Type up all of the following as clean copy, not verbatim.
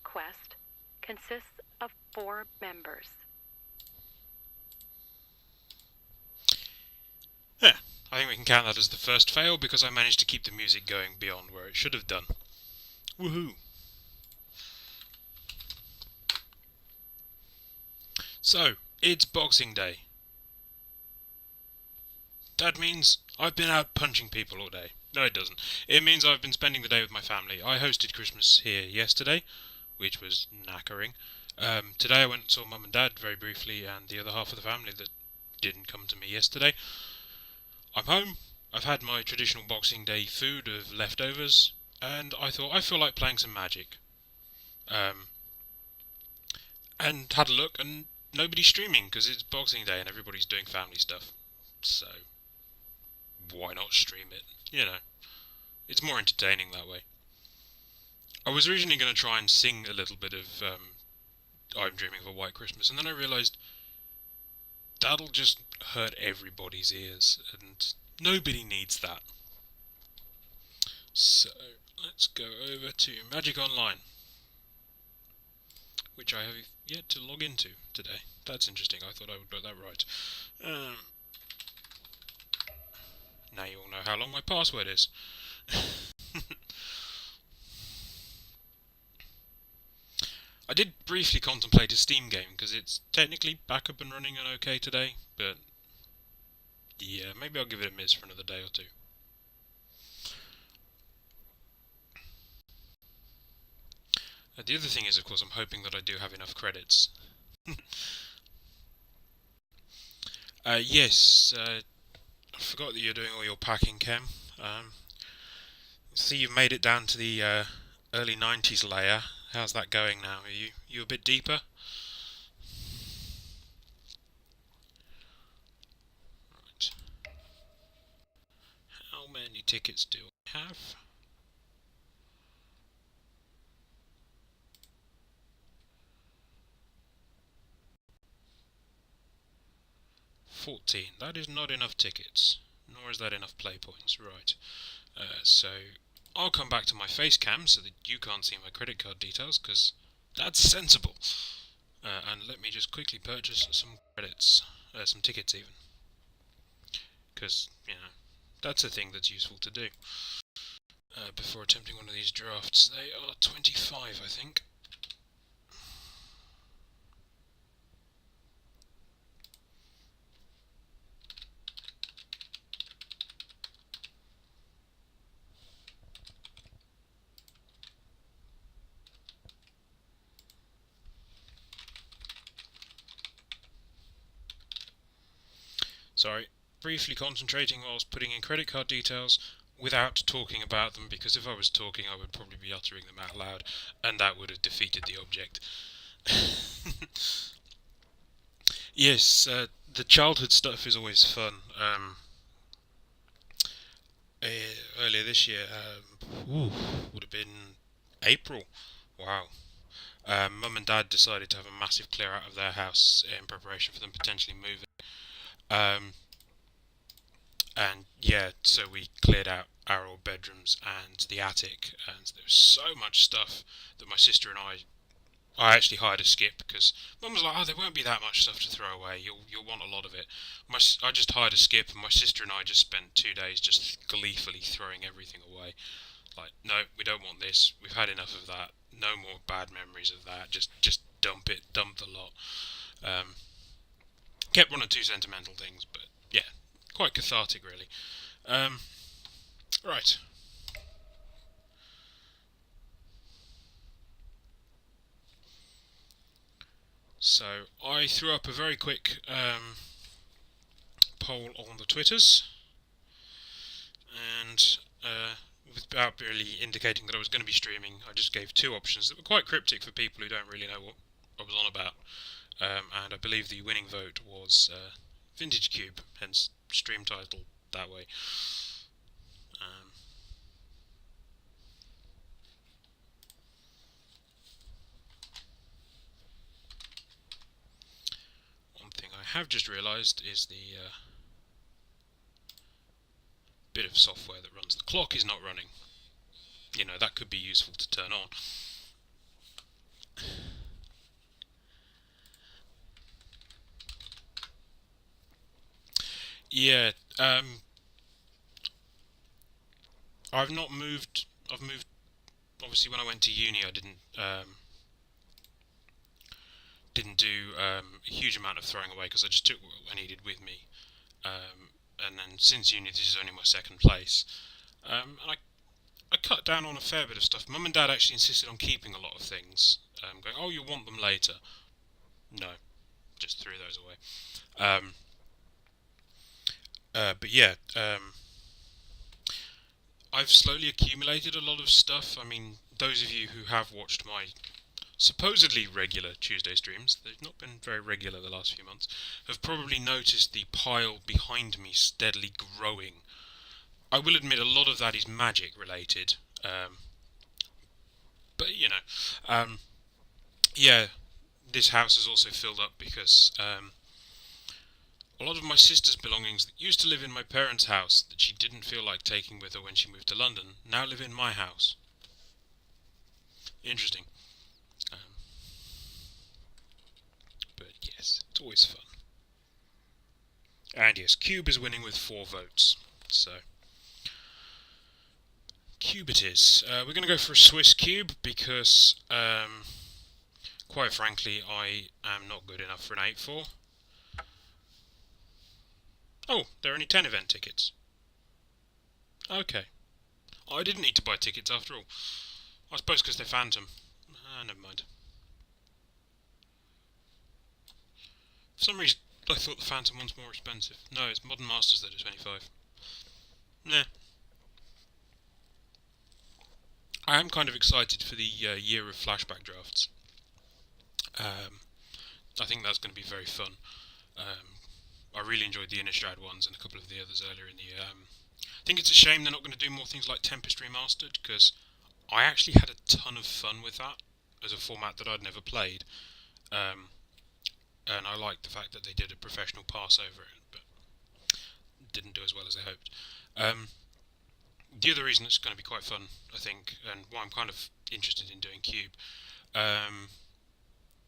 quest consists of 4 members. Yeah, I think we can count that as the first fail because I managed to keep the music going beyond where it should have done. Woohoo! So, it's Boxing Day. That means I've been out punching people all day. No, it doesn't. It means I've been spending the day with my family. I hosted Christmas here yesterday, which was knackering. Today I went and saw Mum and Dad very briefly, and the other half of the family that didn't come to me yesterday. I'm home. I've had my traditional Boxing Day food of leftovers, and I thought I feel like playing some Magic. Um, and had a look, and nobody's streaming because it's Boxing Day and everybody's doing family stuff. So why not stream it? You know, it's more entertaining that way. I was originally going to try and sing a little bit of I'm Dreaming of a White Christmas, and then I realised that'll just hurt everybody's ears, and nobody needs that. So let's go over to Magic Online, which I have yet to log into today. That's interesting. I thought I would get that right. Now you all know how long my password is. I did briefly contemplate a Steam game because it's technically back up and running and okay today, but yeah, maybe I'll give it a miss for another day or two. The other thing is, of course, I'm hoping that I do have enough credits. Yes, I forgot that you're doing all your packing, Cam. See, you've made it down to the early 90s layer. How's that going now? Are you a bit deeper? Right. How many tickets do I have? 14. That is not enough tickets, nor is that enough play points. Right. So I'll come back to my face cam so that you can't see my credit card details, because that's sensible. And let me just quickly purchase some credits, some tickets even, because that's a thing that's useful to do before attempting one of these drafts. They are 25, I think. Sorry, briefly concentrating whilst putting in credit card details without talking about them, because if I was talking I would probably be uttering them out loud, and that would have defeated the object. Yes, the childhood stuff is always fun. Earlier this year, would have been April. Wow. Mum and Dad decided to have a massive clear out of their house in preparation for them potentially moving. Um, and yeah, so we cleared out our old bedrooms and the attic, and there was so much stuff that my sister and I actually hired a skip because Mum was like, "Oh, there won't be that much stuff to throw away. You'll want a lot of it." I just hired a skip, and my sister and I just spent 2 days just gleefully throwing everything away. Like, no, we don't want this. We've had enough of that. No more bad memories of that. Just dump it. Dump the lot. Um, Kept one or two sentimental things, but yeah, quite cathartic, really. Um, right. So I threw up a very quick poll on the Twitters, and without really indicating that I was going to be streaming, I just gave two options that were quite cryptic for people who don't really know what I was on about. And I believe the winning vote was Vintage Cube, hence stream title that way. Um, One thing I have just realised is the bit of software that runs the clock is not running. That could be useful to turn on. Yeah, I've not moved. I've moved. Obviously, when I went to uni, I didn't do a huge amount of throwing away because I just took what I needed with me. And then since uni, this is only my second place. And I cut down on a fair bit of stuff. Mum and Dad actually insisted on keeping a lot of things. Going, oh, you'll want them later. No, just threw those away. Um, but yeah, I've slowly accumulated a lot of stuff. I mean, those of you who have watched my supposedly regular Tuesday streams, they've not been very regular the last few months, have probably noticed the pile behind me steadily growing. I will admit a lot of that is magic related, but yeah, this house is also filled up because a lot of my sister's belongings that used to live in my parents' house that she didn't feel like taking with her when she moved to London now live in my house. Interesting. Um, but yes, it's always fun. And yes, Keab is winning with 4 votes. So, Keab it is. We're going to go for a Swiss cube because, quite frankly, I am not good enough for an 8-4. Oh, there are only 10 event tickets. Okay. I didn't need to buy tickets after all. I suppose because they're Phantom. Never mind. For some reason, I thought the Phantom one's more expensive. No, it's Modern Masters that are 25. Nah. I am kind of excited for the year of flashback drafts. Um, I think that's going to be very fun. I really enjoyed the Innistrad ones and a couple of the others earlier in the year. I think it's a shame they're not going to do more things like Tempest Remastered because I actually had a ton of fun with that as a format that I'd never played. Um, and I liked the fact that they did a professional pass over it, but didn't do as well as I hoped. Um, the other reason it's going to be quite fun, I think, and why I'm kind of interested in doing Cube, um,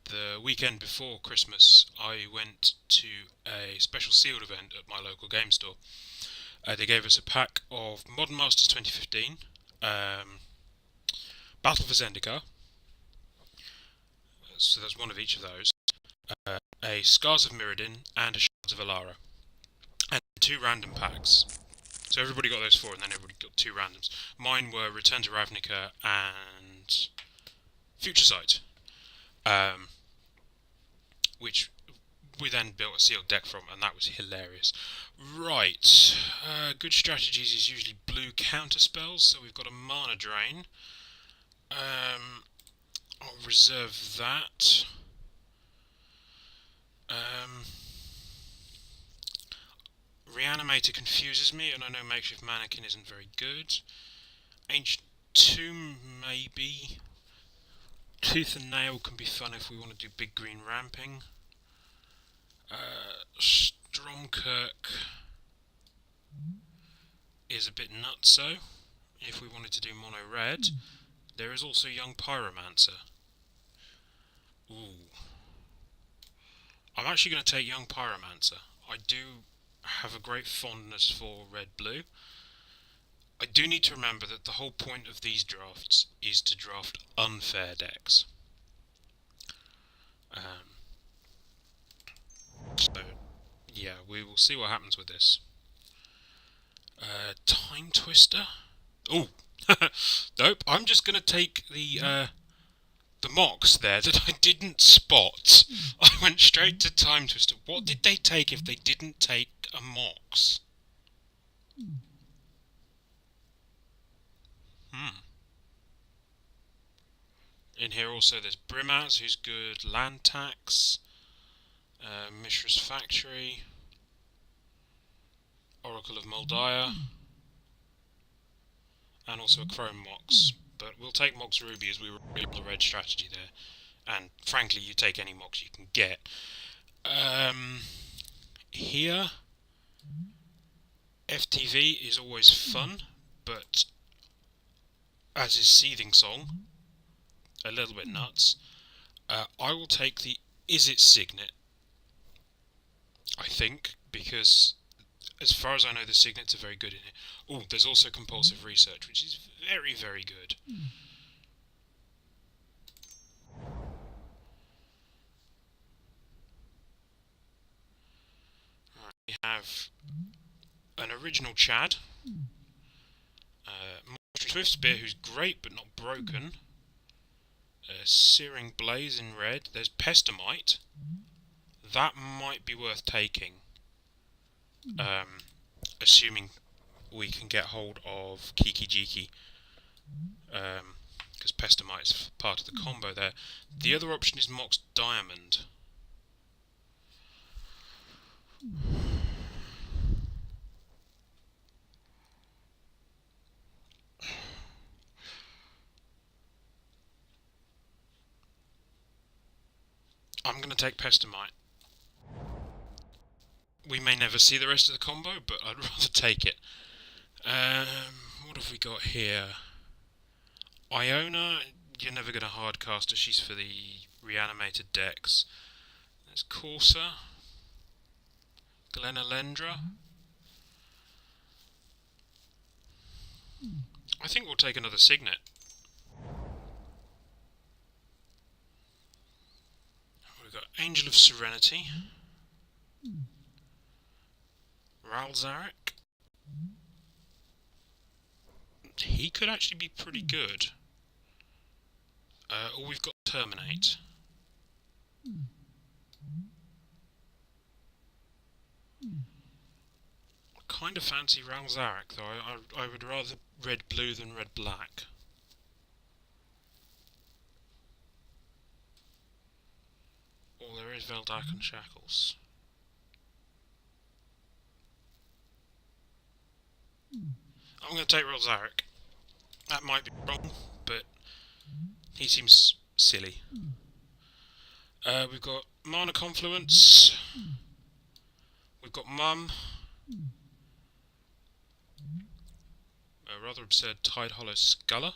the weekend before Christmas, I went to a special sealed event at my local game store. They gave us a pack of Modern Masters 2015, Battle for Zendikar, so that's one of each of those, a Scars of Mirrodin, and a Shards of Alara, and 2 random packs. So everybody got those 4, and then everybody got 2 randoms. Mine were Return to Ravnica and Future Sight, um, which we then built a sealed deck from, and that was hilarious. Right, good strategies is usually blue counter spells, so we've got a mana drain. I'll reserve that. Reanimator confuses me, and I know Makeshift Mannequin isn't very good. Ancient Tomb, maybe. Tooth and Nail can be fun if we want to do big green ramping. Stromkirk is a bit nutso if we wanted to do mono red. There is also Young Pyromancer. Ooh. I'm actually going to take Young Pyromancer. I do have a great fondness for red-blue. I do need to remember that the whole point of these drafts is to draft unfair decks. So, yeah, we will see what happens with this. Time Twister? Oh, nope, I'm just going to take the mocks there that I didn't spot. I went straight to Time Twister. What did they take if they didn't take a mocks? In here also there's Brimaz, who's good, Land Tax, Mishra's Factory, Oracle of Moldiah, and also a Chrome Mox. But we'll take Mox Ruby as we were able to red strategy there. And frankly, you take any Mox you can get. Here, FTV is always fun, but as is Seething Song, a little bit nuts. I will take the Is It Signet, I think, because As far as I know, the signets are very good in it. Oh, there's also compulsive research, which is very, very good. Right, we have an original Chad, Swift Spear, who's great but not broken. Searing Blaze in red. There's Pestamite. That might be worth taking. Assuming we can get hold of Kiki Jiki. Because Pestamite's part of the combo there. The other option is Mox Diamond. I'm going to take Pestamite. We may never see the rest of the combo, but I'd rather take it. What have we got here? Iona, you're never going to hardcast her, she's for the reanimated decks. There's Corsa. Glenalendra. I think we'll take another Signet. We've got Angel of Serenity. Ralzarek. He could actually be pretty good. Or we've got Terminate. I kind of fancy Ralzarek, though. I would rather red-blue than red-black. Or there is Veldak and Shackles. I'm going to take Ralzarek. That might be wrong, but he seems silly. We've got Mana Confluence. We've got Mum. A rather absurd Tide Hollow Sculler.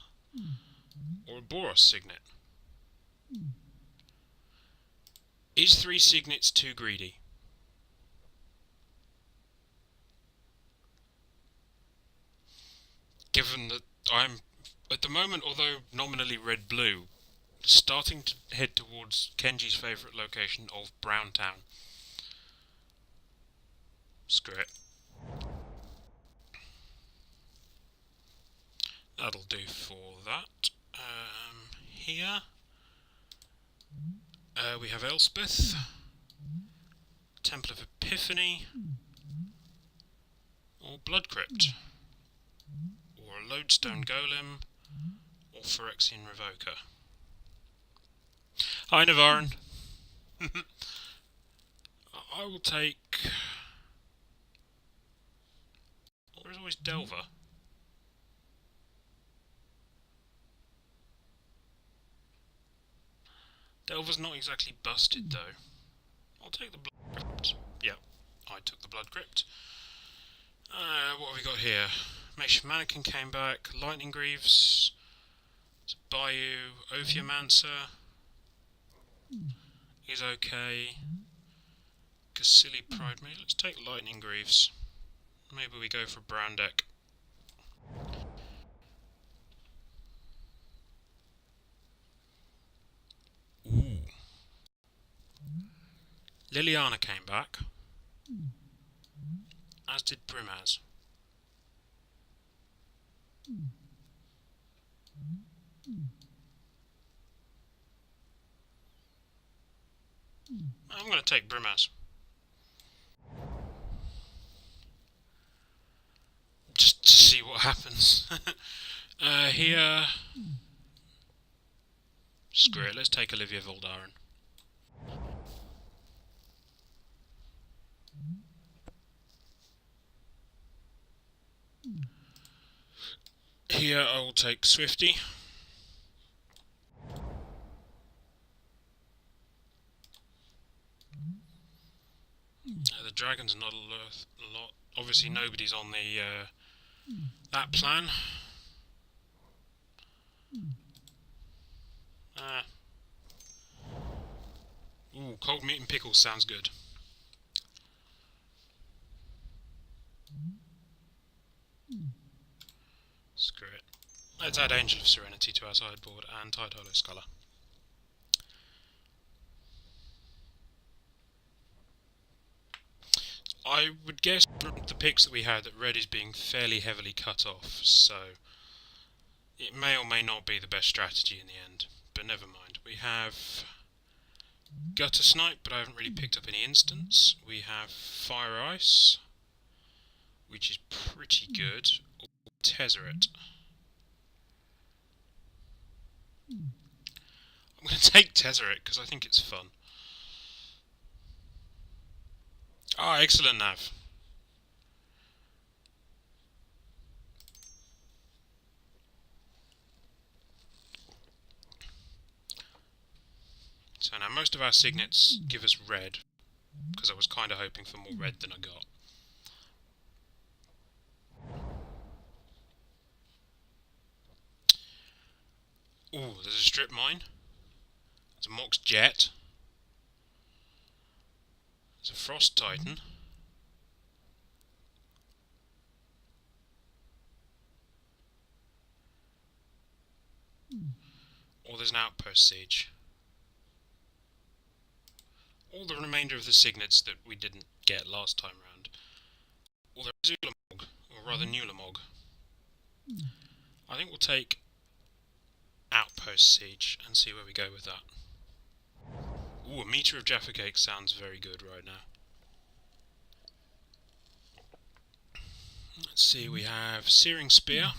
Or a Boros Signet. Is 3 Signets too greedy? Given that I'm, at the moment, although nominally red-blue, starting to head towards Kenji's favourite location of Browntown. Screw it. That'll do for that. Here we have Elspeth, Temple of Epiphany, or Blood Crypt, or a Lodestone Golem, or Phyrexian Revoker. Hi, Navarin. I will take... There's always Delver. Delver's not exactly busted, though. I'll take the Blood Crypt. Yep, I took the Blood Crypt. What have we got here? Makeshift Mannequin came back. Lightning Greaves. Bayou. Ophiomancer. Is okay. Cassili Pride Mage. Let's take Lightning Greaves. Maybe we go for a brown deck. Ooh. Liliana came back. As did Brimaz. I'm going to take Brimaz. Just to see what happens. Here... Screw it, let's take Olivia Voldaren. Here I will take Swifty. The dragons are not a lot. Obviously nobody's on the that plan. Ooh, cold meat and pickles sounds good. Let's add Angel of Serenity to our sideboard and Tide Hollow Scholar. I would guess from the picks that we had that red is being fairly heavily cut off, so it may or may not be the best strategy in the end, but never mind. We have Gutter Snipe, but I haven't really picked up any instants. We have Fire Ice, which is pretty good, or Tezzeret. I'm going to take Tezzeret because I think it's fun. Ah, excellent nav. So now most of our signets give us red, because I was kind of hoping for more red than I got. Ooh, there's a Strip Mine. There's a Mox Jet. There's a Frost Titan. Or there's an Outpost Siege. All the remainder of the signets that we didn't get last time round. Or there is Ulamog, or rather Nulamog. I think we'll take Outpost Siege and see where we go with that. Ooh, a Meter of Jaffa Cake sounds very good right now. Let's see, we have Searing Spear,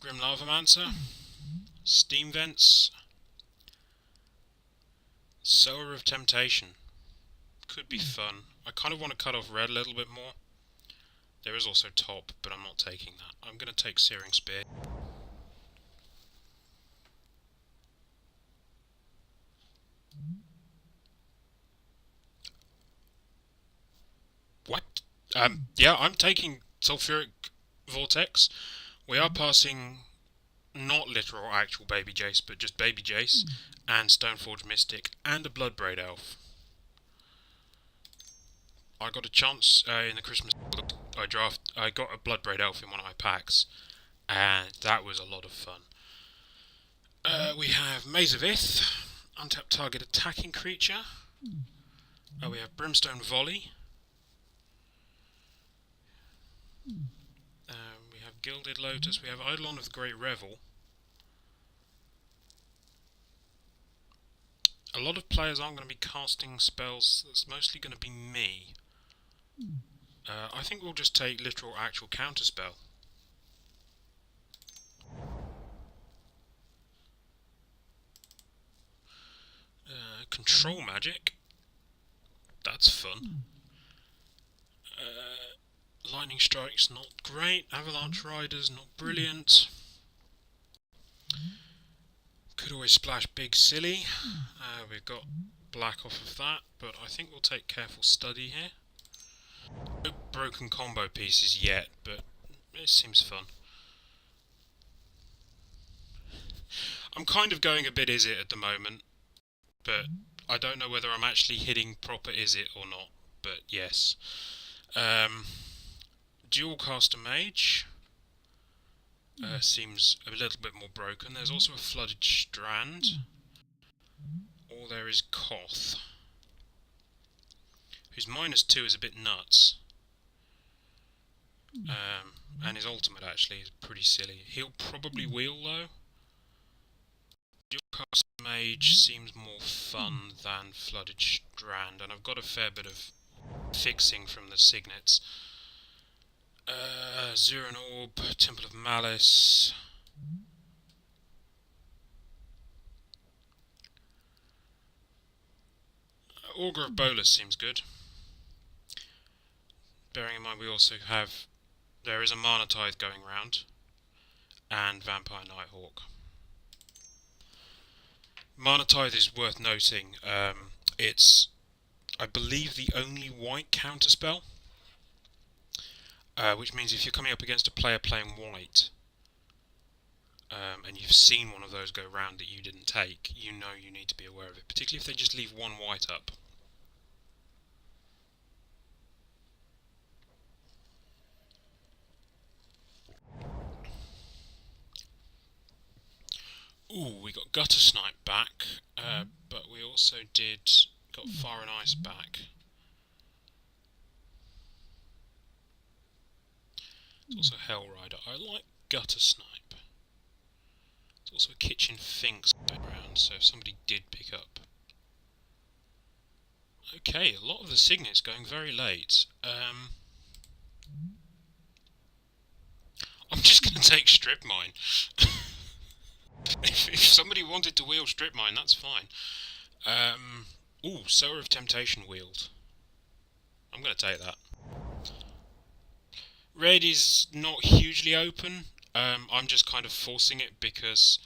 Grim Lavamancer, Steam Vents, Sower of Temptation. Could be fun. I kind of want to cut off red a little bit more. There is also top, but I'm not taking that. I'm going to take Searing Spear. What? Yeah, I'm taking Sulfuric Vortex. We are passing not literal actual Baby Jace, but just Baby Jace, and Stoneforge Mystic, and a Bloodbraid Elf. I got a chance in the Christmas I got a Bloodbraid Elf in one of my packs, and that was a lot of fun. We have Maze of Ith, untapped target attacking creature. We have Brimstone Volley. We have Gilded Lotus. We have Eidolon of the Great Revel. A lot of players aren't going to be casting spells. That's mostly going to be me. I think we'll just take literal actual counterspell. Control Magic. That's fun. Lightning Strike's not great. Avalanche Rider's not brilliant. Could always splash Big Silly. We've got black off of that, but I think we'll take Careful Study here. No broken combo pieces yet, but it seems fun. I'm kind of going a bit Izzet at the moment, but I don't know whether I'm actually hitting proper Izzet or not, but yes. Dual Caster Mage seems a little bit more broken. There's also a Flooded Strand, or there is Koth, whose -2 is a bit nuts. And his ultimate actually is pretty silly. He'll probably wheel though. Dual Caster Mage seems more fun than Flooded Strand, and I've got a fair bit of fixing from the signets. Zuran Orb, Temple of Malice. Augur of Bolus seems good. Bearing in mind we also have... There is a Mana Tithe going round. And Vampire Nighthawk. Mana Tithe is worth noting. It's, I believe, the only white counterspell. Which means if you're coming up against a player playing white, and you've seen one of those go round that you didn't take, you know you need to be aware of it, particularly if they just leave one white up. Ooh, we got Gutter Snipe back, but we also got Fire and Ice back. It's also Hell Rider. I like Gutter Snipe. There's also a Kitchen Finks around, so if somebody did pick up. Okay, a lot of the signets going very late. I'm just going to take Strip Mine. if somebody wanted to wheel Strip Mine, that's fine. Ooh, Sower of Temptation wheeled. I'm going to take that. Red is not hugely open. I'm just kind of forcing it because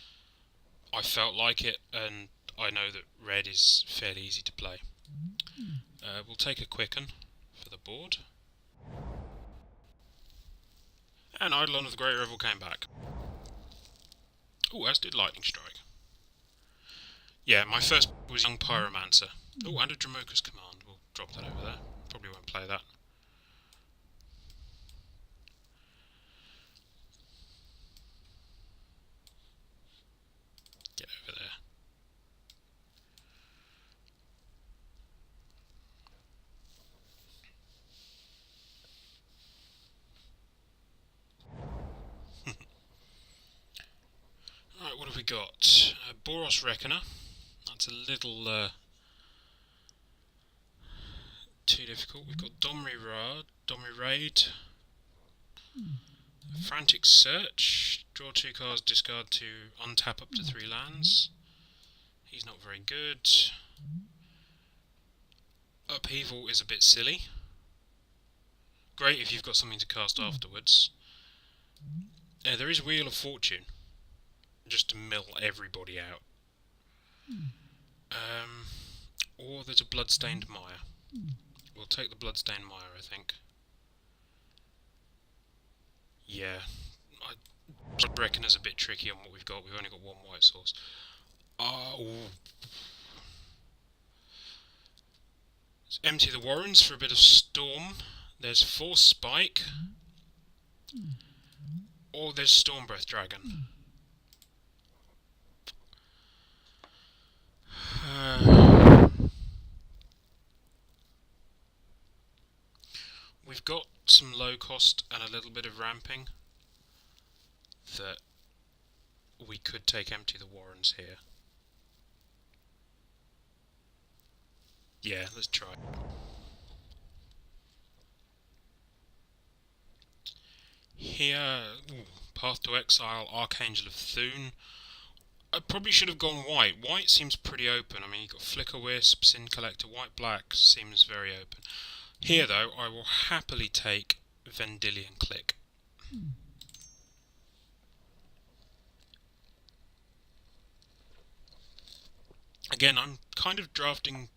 I felt like it, and I know that red is fairly easy to play. We'll take a Quicken for the board. And Eidolon of the Great Revel came back. Oh, as did Lightning Strike. Yeah, my first was Young Pyromancer. Oh, and a Dramoka's Command. We'll drop that over there. Probably won't play that. Get over there. Alright, what have we got? Boros Reckoner. That's a little too difficult. We've got Domri Raid, Frantic Search. Draw 2 cards, discard 2, untap up to 3 lands. He's not very good. Upheaval is a bit silly. Great if you've got something to cast afterwards. There is Wheel of Fortune, just to mill everybody out. Or there's a Bloodstained Mire. We'll take the Bloodstained Mire, I think. Yeah, I reckon it's a bit tricky on what we've got. We've only got one white source. Let's empty the Warrens for a bit of Storm. There's Force Spike. Or there's Stormbreath Dragon. We've got some low cost and a little bit of ramping that we could take Empty the Warrens here. Yeah, let's try. Here, Path to Exile, Archangel of Thune. I probably should have gone white. White seems pretty open. I mean, you've got Flicker Wisp, Sin Collector, White-Black seems very open. Here, though, I will happily take Vendilion Click. Again, I'm kind of drafting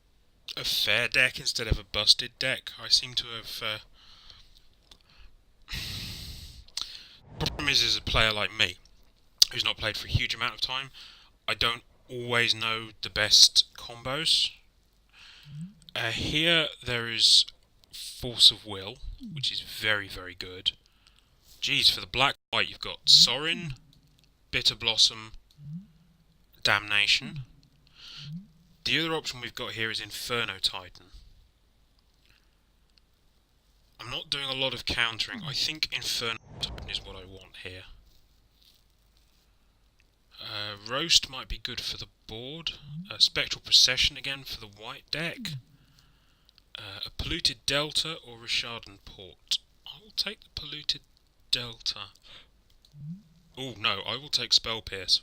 a fair deck instead of a busted deck. I seem to have... The problem is a player like me, who's not played for a huge amount of time, I don't always know the best combos. Here there is Force of Will, which is very, very good. Geez, for the black-white you've got Sorin, Bitter Blossom, Damnation. The other option we've got here is Inferno Titan. I'm not doing a lot of countering. I think Inferno Titan is what I want here. Roast might be good for the board. Spectral Procession again for the white deck. A Polluted Delta or Rishardan Port. I will take the Polluted Delta. Oh no, I will take Spell Pierce.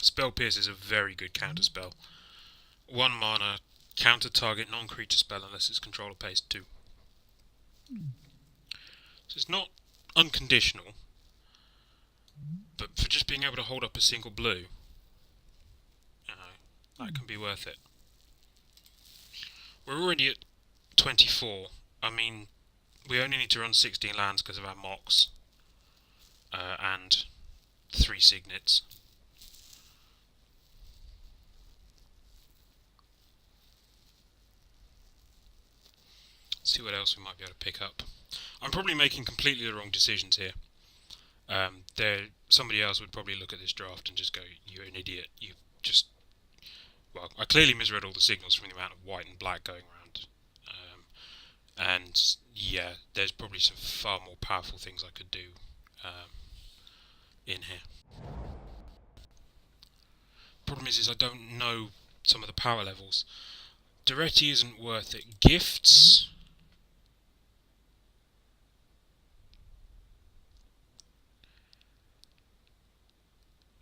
Spell Pierce is a very good counter spell. 1 mana, counter target non-creature spell unless its controller pays 2. So it's not unconditional, but for just being able to hold up a single blue, you know, that can be worth it. We're already at 24. I mean, we only need to run 16 lands because of our mocks. And 3 signets. See what else we might be able to pick up. I'm probably making completely the wrong decisions here. Somebody else would probably look at this draft and just go, "You're an idiot. You just well, I clearly misread all the signals from the amount of white and black going around." And yeah, there's probably some far more powerful things I could do um, in here. Problem is I don't know some of the power levels. Duretti isn't worth it. Gifts.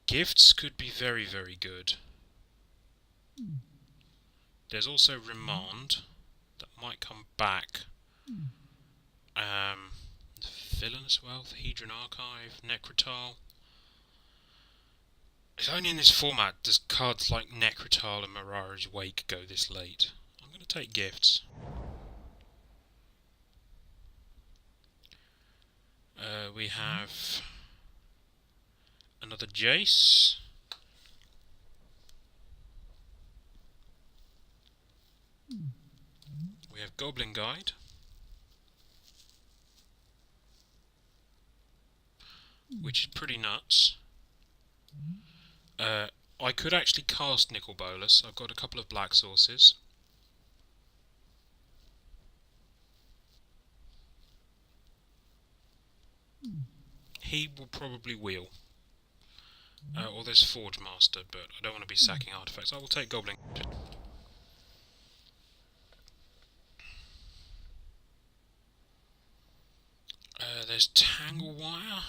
Gifts could be very, very good. There's also Remand that might come back. Villainous Wealth, Hedron Archive, Necrotal. It's only in this format does cards like Necrotal and Mirage Wake go this late. I'm going to take Gifts. We have another Jace. We have Goblin Guide. Which is pretty nuts. I could actually cast Nicol Bolas. I've got a couple of black sources. He will probably wheel. Or there's Forge Master, but I don't want to be sacking artifacts. I will take Goblin. There's Tangle Wire.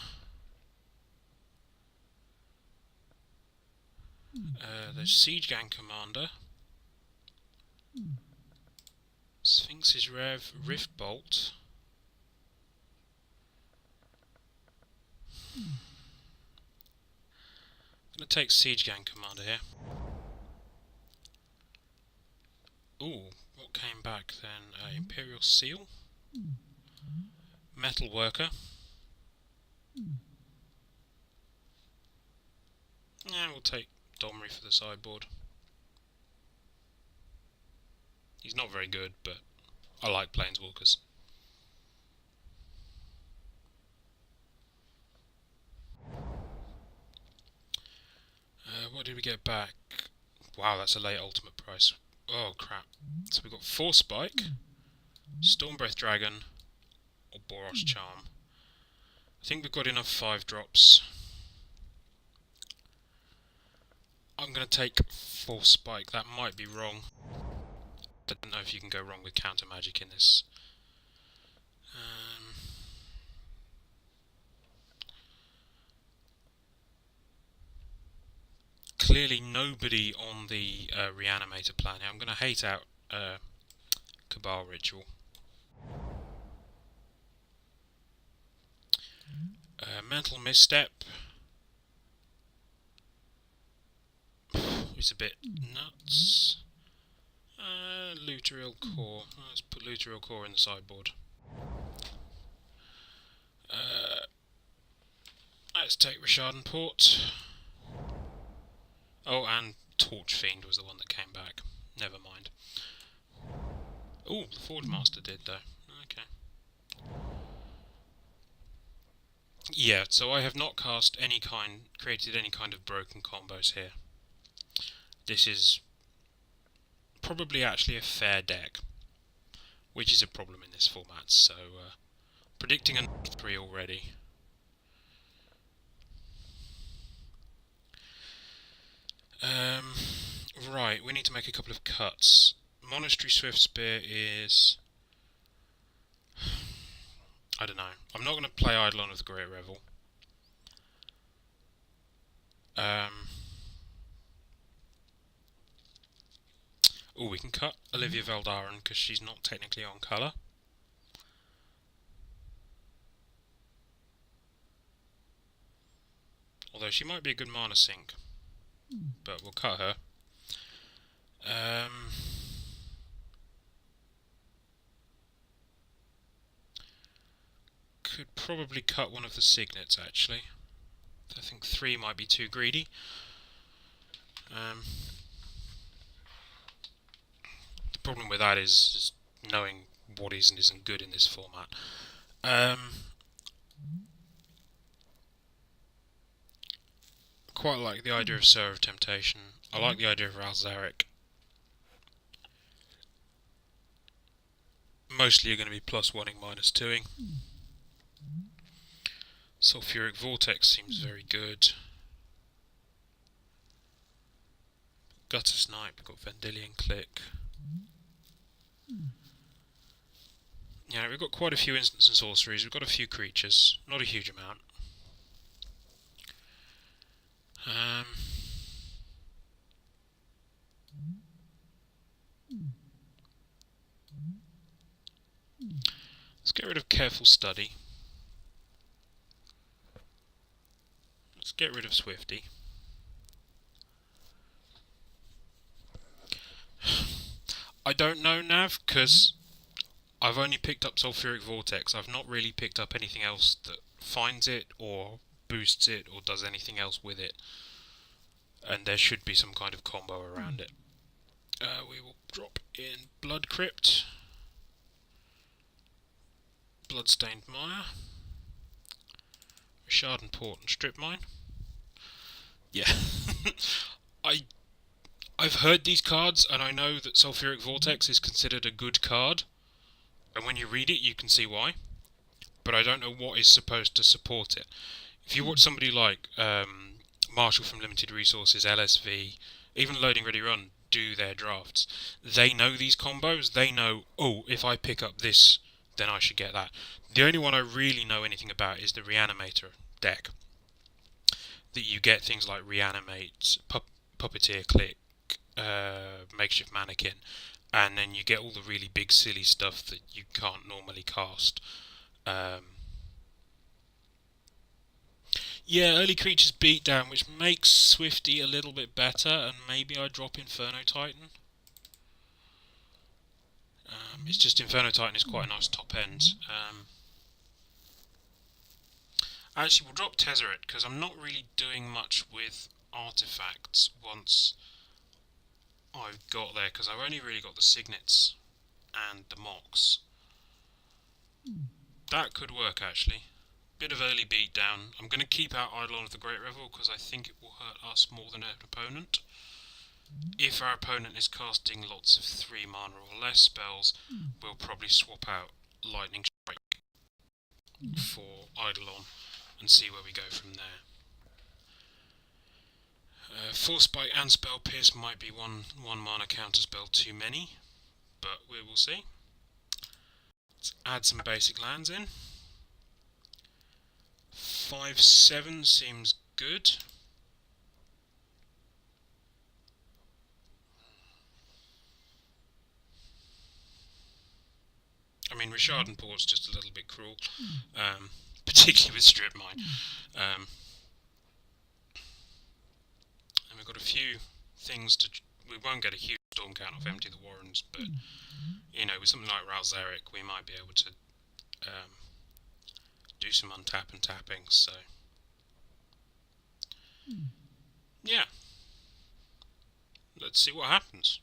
There's Siege Gang Commander. Sphinx's Rev, Rift Bolt. I'm going to take Siege Gang Commander here. Ooh, what came back then? Imperial Seal. Metal Worker. Yeah, we'll take Domri for the sideboard. He's not very good, but I like Planeswalkers. What did we get back? Wow, that's a late ultimate price. Oh crap. So we've got Force Spike, Stormbreath Dragon, or Boros Charm. I think we've got enough 5-drops. I'm going to take Force Spike. That might be wrong. I don't know if you can go wrong with counter magic in this. Clearly nobody on the Reanimator plan here. I'm going to hate out Cabal Ritual. Mental Misstep. It's a bit nuts. Luterial Core. Let's put Luterial Core in the sideboard. Let's take Richard Port. Oh, and Torch Fiend was the one that came back. Never mind. Oh, the Forge Master did though. Okay. Yeah, so I have not created any kind of broken combos here. This is probably actually a fair deck, which is a problem in this format, so predicting a 3 already. Right, we need to make a couple of cuts. Monastery Swift Spear is... I don't know. I'm not going to play Eidolon of the Great Revel. Oh, we can cut Olivia Valdarin because she's not technically on colour. Although she might be a good mana sink. But we'll cut her. Could probably cut one of the signets actually. I think 3 might be too greedy. The problem with that is knowing what is and isn't good in this format. quite like the idea of Sir of Temptation. I like the idea of Ralzaric. Mostly you're going to be +1ing, -2ing. Sulfuric Vortex seems very good. Gutter Snipe, got Vendilion Click. Yeah, we've got quite a few instants and sorceries. We've got a few creatures, not a huge amount. Let's get rid of Careful Study. Let's get rid of Swifty. I don't know, Nav, because I've only picked up Sulfuric Vortex. I've not really picked up anything else that finds it, or boosts it, or does anything else with it. And there should be some kind of combo around it. We will drop in Blood Crypt, Bloodstained Mire, Shard Port and Strip Mine. Yeah. I've heard these cards, and I know that Sulfuric Vortex is considered a good card, and when you read it you can see why, but I don't know what is supposed to support it. If you watch somebody like Marshall from Limited Resources, LSV, even Loading Ready Run do their drafts, they know these combos. They know, oh, if I pick up this, then I should get that. The only one I really know anything about is the Reanimator deck. That you get things like Reanimate, Puppeteer Click, Makeshift Mannequin, and then you get all the really big silly stuff that you can't normally cast. Yeah, early creatures beat down, which makes Swifty a little bit better, and maybe I drop Inferno Titan. It's just Inferno Titan is quite a nice top end. Actually, we'll drop Tezzeret, because I'm not really doing much with artifacts once I've got there, because I've only really got the Signets and the Mox. That could work, actually. Bit of early beatdown. I'm going to keep out Eidolon of the Great Revel because I think it will hurt us more than our opponent. If our opponent is casting lots of 3 mana or less spells, we'll probably swap out Lightning Strike for Eidolon and see where we go from there. Force Bite and Spell Pierce might be one mana counterspell too many, but we will see. Let's add some basic lands in. 5/7 seems good. I mean, Richard and Port's just a little bit cruel, particularly with Strip Mine. And we've got a few things to... We won't get a huge storm count off Empty the Warrens, but, you know, with something like Ralzaric, we might be able to do some untap and tapping, so... Yeah. Let's see what happens.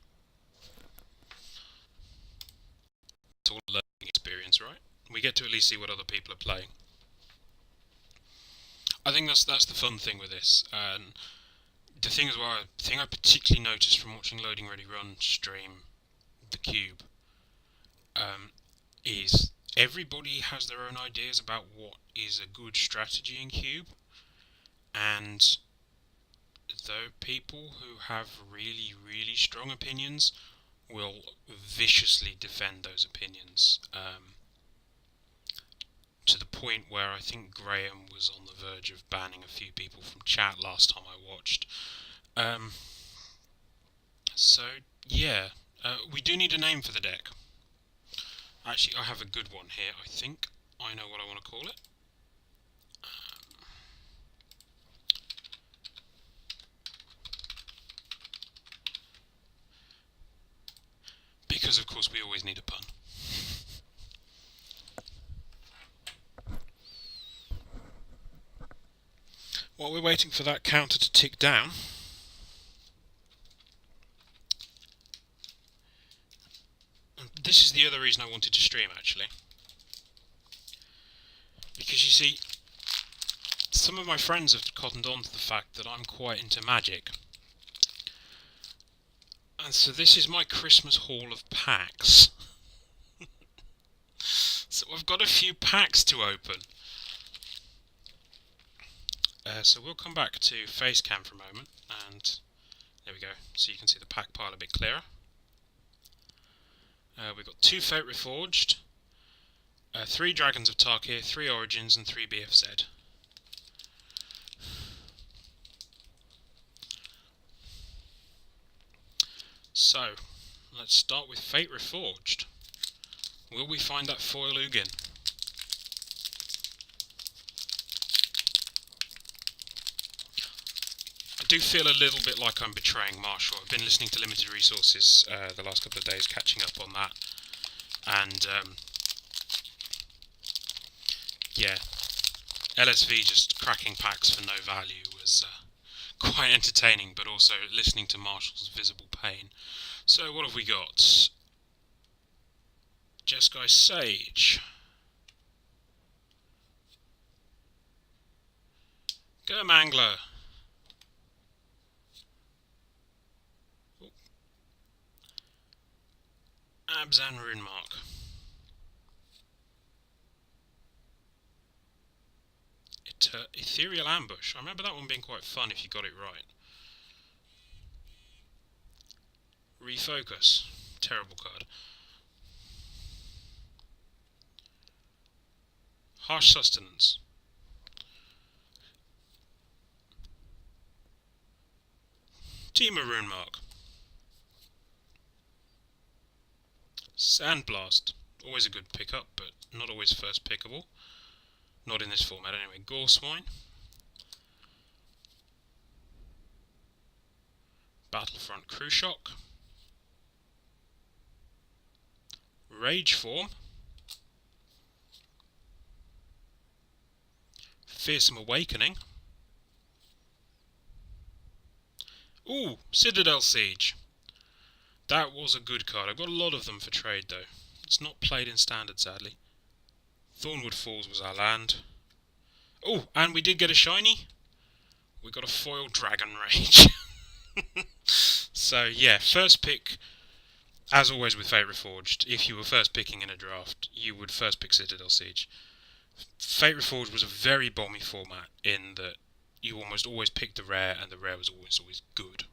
It's all a learning experience, right? We get to at least see what other people are playing. I think that's the fun thing with this. And the thing as well, the thing I particularly noticed from watching Loading Ready Run stream the Keab, is everybody has their own ideas about what is a good strategy in Keab, and though people who have really, really strong opinions will viciously defend those opinions, to the point where I think Graham was on the verge of banning a few people from chat last time I watched. So, yeah, we do need a name for the deck. Actually, I have a good one here, I think. I know what I want to call it. Because, of course, we always need a pun. While we're waiting for that counter to tick down, this is the other reason I wanted to stream, actually. Because you see, some of my friends have cottoned on to the fact that I'm quite into Magic. And so this is my Christmas haul of packs. So I've got a few packs to open. So we'll come back to Facecam for a moment, and there we go, so you can see the pack pile a bit clearer. We've got 2 Fate Reforged, 3 Dragons of Tarkir, 3 Origins, and 3 BFZ. So, let's start with Fate Reforged. Will we find that foil Ugin? I do feel a little bit like I'm betraying Marshall. I've been listening to Limited Resources the last couple of days, catching up on that. And, yeah, LSV just cracking packs for no value was quite entertaining, but also listening to Marshall's visible pain. So what have we got? Jeskai Sage. Germangler. Abzan Runemark. Ethereal Ambush. I remember that one being quite fun if you got it right. Refocus. Terrible card. Harsh Sustenance. Team of Runemark. Sandblast. Always a good pickup, but not always first pickable. Not in this format anyway. Goreswine. Battlefront Crew Shock. Rage Form. Fearsome Awakening. Ooh, Citadel Siege. That was a good card. I got a lot of them for trade though. It's not played in Standard sadly. Thornwood Falls was our land. Oh, and we did get a shiny. We got a foil Dragon Rage. So yeah, first pick, as always with Fate Reforged, if you were first picking in a draft, you would first pick Citadel Siege. Fate Reforged was a very bomby format in that you almost always picked the rare, and the rare was always good.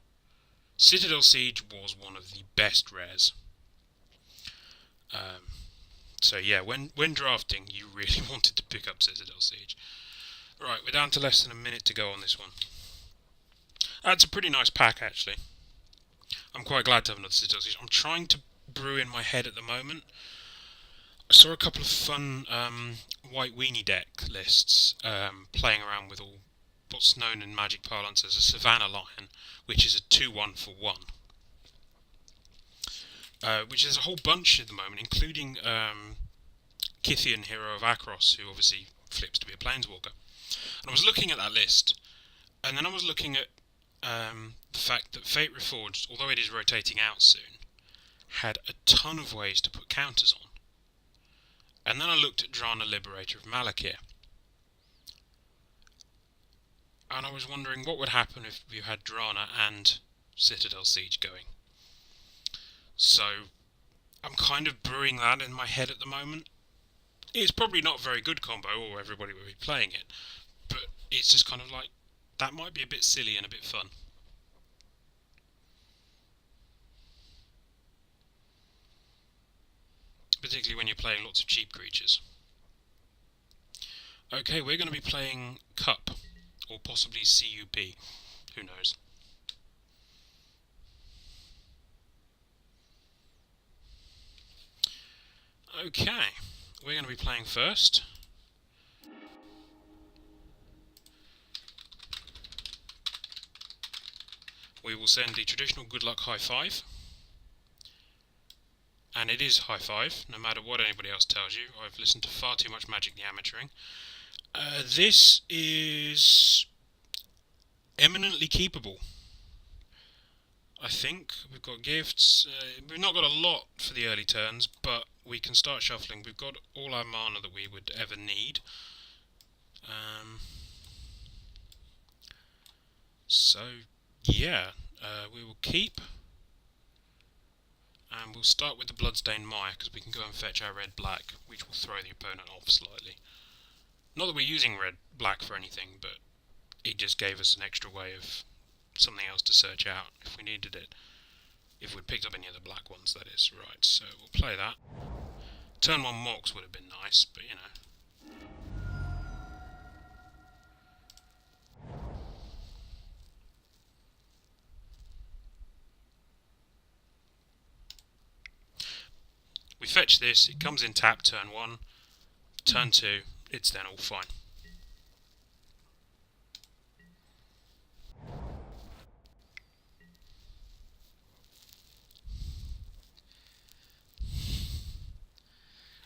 Citadel Siege was one of the best rares. So yeah, when drafting, you really wanted to pick up Citadel Siege. Right, we're down to less than a minute to go on this one. That's a pretty nice pack, actually. I'm quite glad to have another Citadel Siege. I'm trying to brew in my head at the moment. I saw a couple of fun white weenie deck lists playing around with all what's known in Magic parlance as a Savannah Lion, which is a 2-1 for 1. Which is a whole bunch at the moment, including Kithian, Hero of Akros, who obviously flips to be a Planeswalker. And I was looking at that list, and then I was looking at the fact that Fate Reforged, although it is rotating out soon, had a ton of ways to put counters on. And then I looked at Drana, Liberator of Malakir. And I was wondering what would happen if you had Drana and Citadel Siege going. So, I'm kind of brewing that in my head at the moment. It's probably not a very good combo, or everybody will be playing it, but it's just kind of like, that might be a bit silly and a bit fun. Particularly when you're playing lots of cheap creatures. Okay, we're going to be playing Cup, or possibly CUP, who knows. Okay, we're going to be playing first. We will send the traditional good luck high five. And it is high five, no matter what anybody else tells you. I've listened to far too much Magic the Amateuring. This is eminently keepable. I think we've got gifts. We've not got a lot for the early turns, but we can start shuffling. We've got all our mana that we would ever need. So, yeah, we will keep, and we'll start with the Bloodstained Mire, because we can go and fetch our red-black, which will throw the opponent off slightly. Not that we're using red-black for anything, but it just gave us an extra way of something else to search out if we needed it. If we'd picked up any of the black ones, that is. Right, so we'll play that. Turn 1 Mox would have been nice, but you know. We fetch this, it comes in tap turn 1, turn 2, it's then all fine.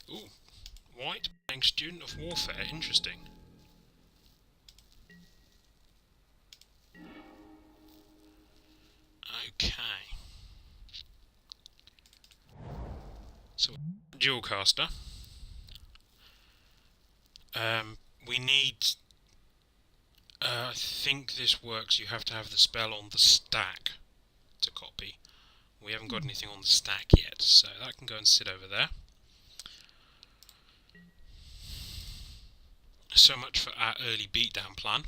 Ooh, white playing Student of Warfare, interesting. Okay. So, dual caster. We need... I think this works, you have to have the spell on the stack to copy. We haven't got anything on the stack yet, so that can go and sit over there. So much for our early beatdown plan.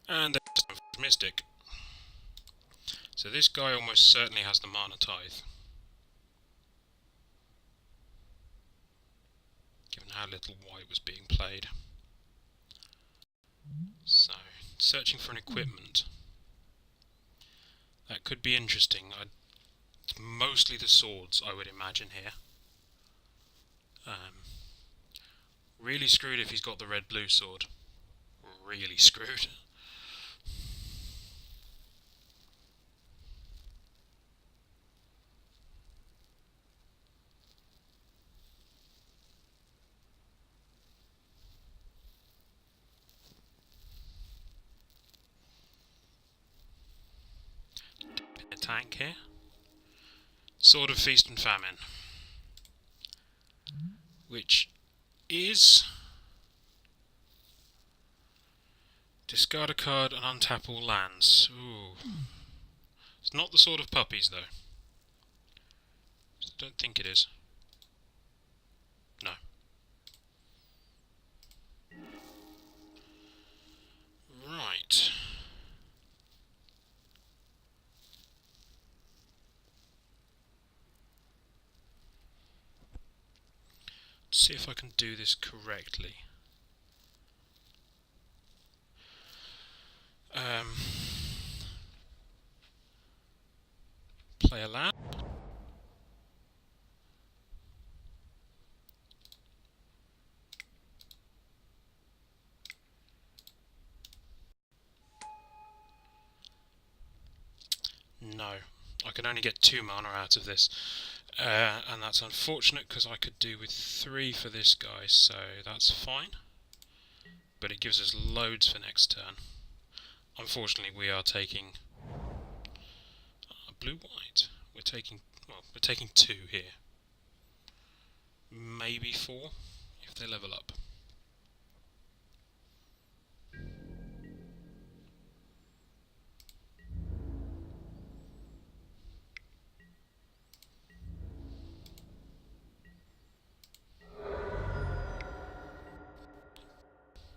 And there's Mystic. So this guy almost certainly has the Mana Tithe. Given how little white was being played. So, searching for an equipment. That could be interesting. Mostly the swords, I would imagine, here. Really screwed if he's got the red-blue sword. Really screwed. A tank here. Sword of Feast and Famine. Which is... discard a card and untap all lands. Ooh. It's not the Sword of Puppies, though. I don't think it is. No. Right. Let's see if I can do this correctly. Play a land. No, I can only get 2 mana out of this, and that's unfortunate because I could do with 3 for this guy, so that's fine. But it gives us loads for next turn. Unfortunately, we are taking blue-white. We're taking 2 here, maybe 4 if they level up.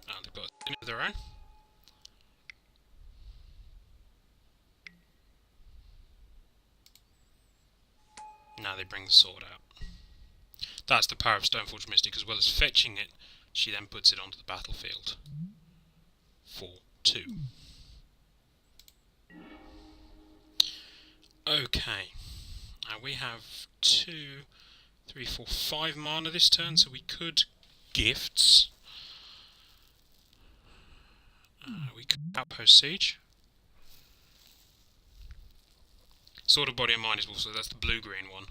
And they've got a thing of their own. Now they bring the sword out. That's the power of Stoneforge Mystic. As well as fetching it, she then puts it onto the battlefield. For 2. Okay. Now we have 2, 3, 4, 5 mana this turn, so we could gifts. We could Outpost Siege. Sword of Body and Mind is also, that's the blue-green one.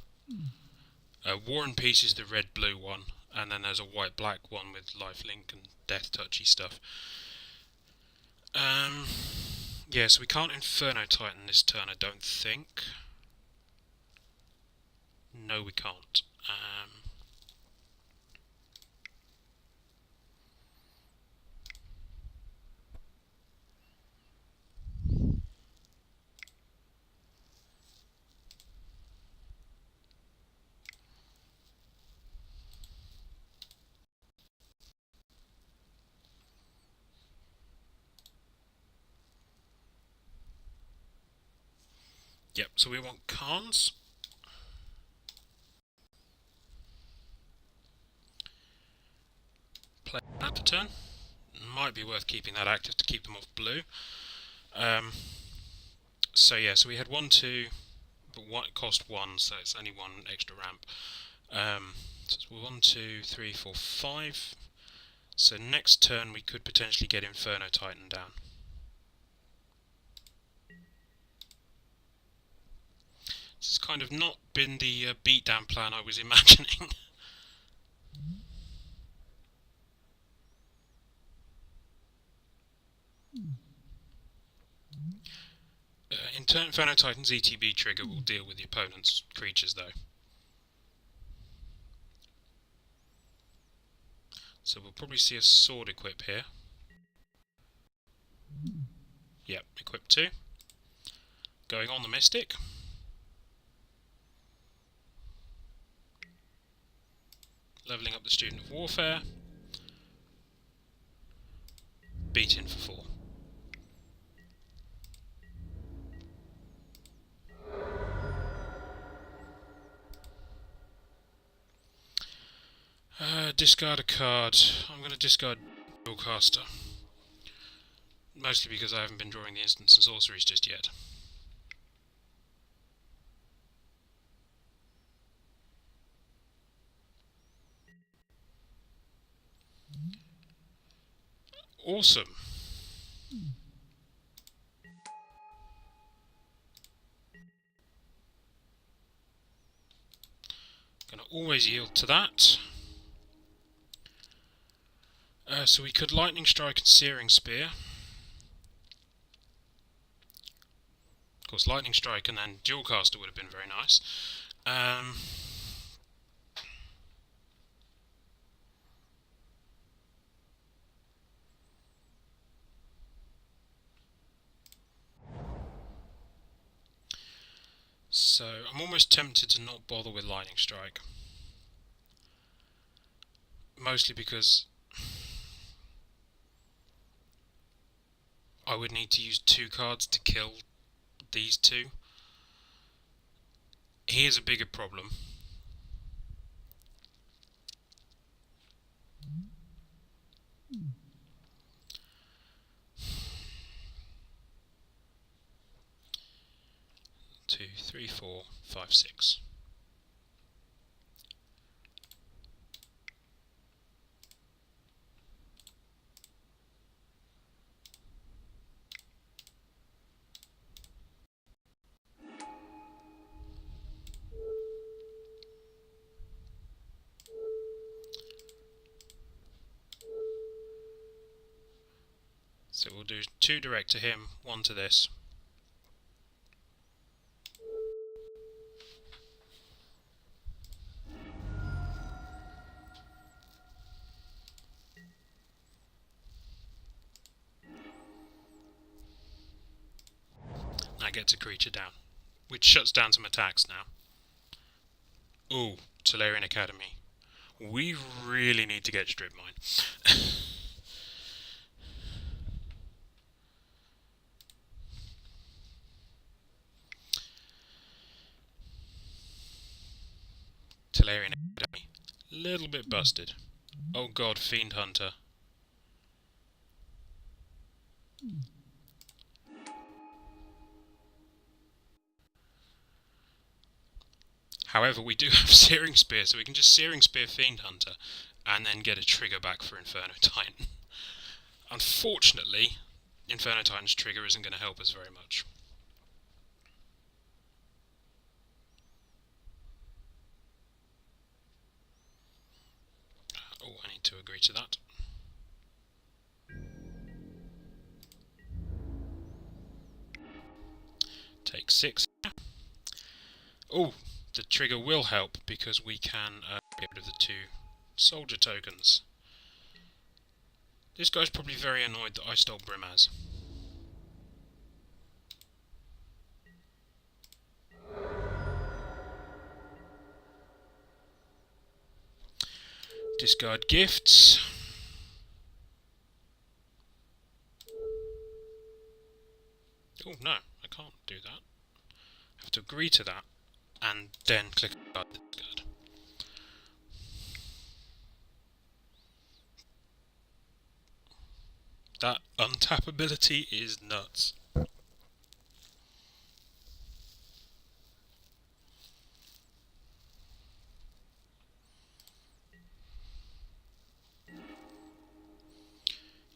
War and Peace is the red-blue one, and then there's a white-black one with lifelink and death touchy stuff. Yeah, so we can't Inferno Titan this turn, I don't think. No, we can't. Yep, so we want Khans. Play that for turn. Might be worth keeping that active to keep them off blue. So yeah, so we had 1, 2, but what cost 1, so it's only 1 extra ramp. So it's 1, 2, 3, 4, 5. So next turn we could potentially get Inferno Titan down. This has kind of not been the beatdown plan I was imagining. Inferno Titan's ETB trigger will deal with the opponent's creatures though. So we'll probably see a sword equip here. Yep, equip 2. Going on the Mystic. Levelling up the Student of Warfare. Beating for 4. Discard a card. I'm going to discard Dualcaster. Mostly because I haven't been drawing the instants and sorceries just yet. Awesome. Gonna always yield to that. So we could Lightning Strike and Searing Spear. Of course, Lightning Strike and then Dualcaster would have been very nice. So I'm almost tempted to not bother with Lightning Strike. Mostly because I would need to use 2 cards to kill these 2. Here's a bigger problem. Two, three, 4, 5, 6. So we'll do 2 direct to him, 1 to this. That gets a creature down, which shuts down some attacks now. Ooh, Tolarian Academy. We really need to get Strip Mine. Tolarian Academy. Little bit busted. Oh god, Fiend Hunter. However, we do have Searing Spear, so we can just Searing Spear Fiend Hunter and then get a trigger back for Inferno Titan. Unfortunately, Inferno Titan's trigger isn't going to help us very much. Oh, I need to agree to that. 6/6. Oh, the trigger will help because we can get rid of the 2 soldier tokens. This guy's probably very annoyed that I stole Brimaz. Discard gifts. Oh no, I can't do that. I have to agree to that and then click discard. That untappability is nuts.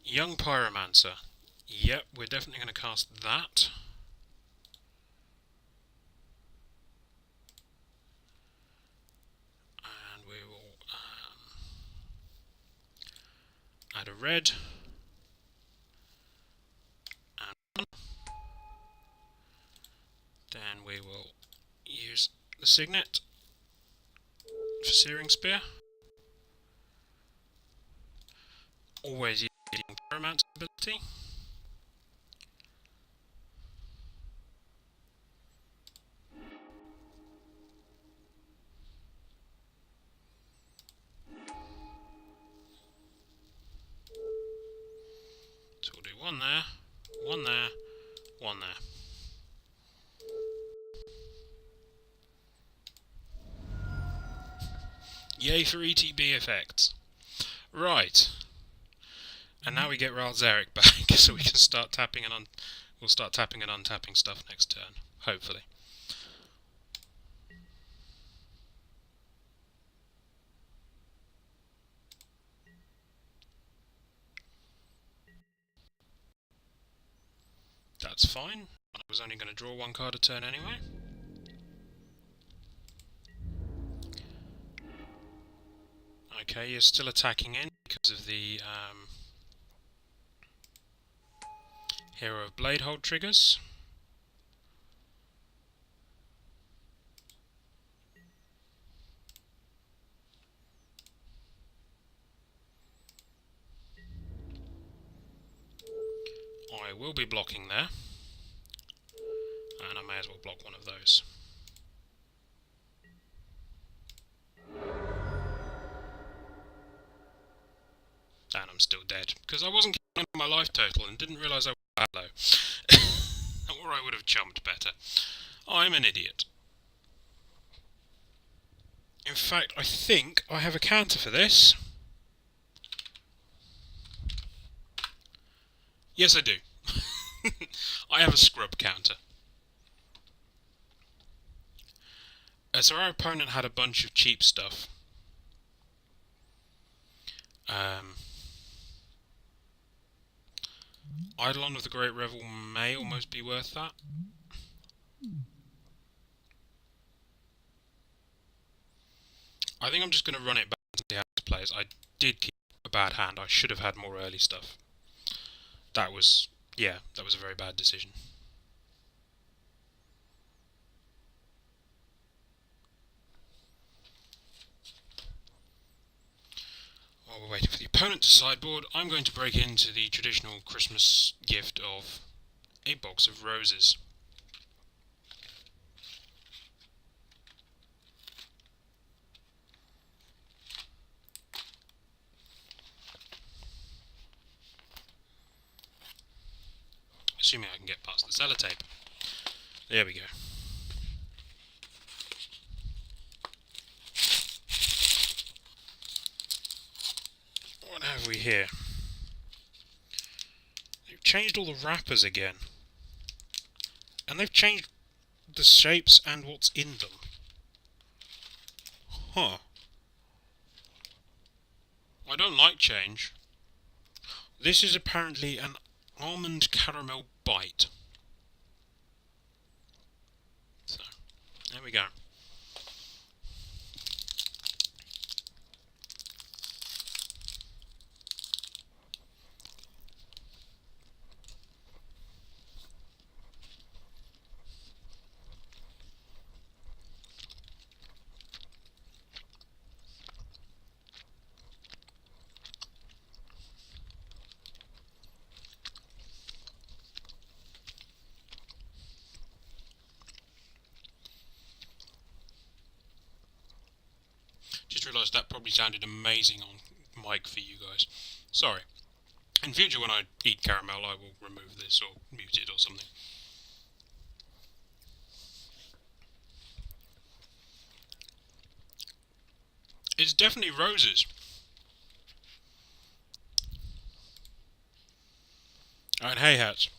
Young Pyromancer. Yep, we're definitely going to cast that. And we will add a red. And one. Then we will use the Signet for Searing Spear. Always using Pyromancer ability. So we'll do one there, one there, one there. Yay for ETB effects. Right. And now we get Ralzeric back, so we can start tapping and we'll start tapping and untapping stuff next turn, hopefully. That's fine. I was only going to draw 1 card a turn anyway. Okay, you're still attacking in because of the Hero of Bladehold triggers. I will be blocking there. And I may as well block one of those. And I'm still dead, because I wasn't counting my life total and didn't realise I was that low. Or I would have jumped better. I'm an idiot. In fact, I think I have a counter for this. Yes, I do. I have a scrub counter. So our opponent had a bunch of cheap stuff. Eidolon of the Great Revel may almost be worth that. I think I'm just going to run it back and see how it plays. I did keep a bad hand. I should have had more early stuff. That was a very bad decision. While we're waiting for the opponent to sideboard, I'm going to break into the traditional Christmas gift of a box of roses. Assuming I can get past the sellotape. There we go. What have we here? They've changed all the wrappers again. And they've changed the shapes and what's in them. Huh. I don't like change. This is apparently an almond caramel bite. So, there we go. realised that probably sounded amazing on mic for you guys. Sorry. In future, when I eat caramel, I will remove this or mute it or something. It's definitely roses. And hay hats.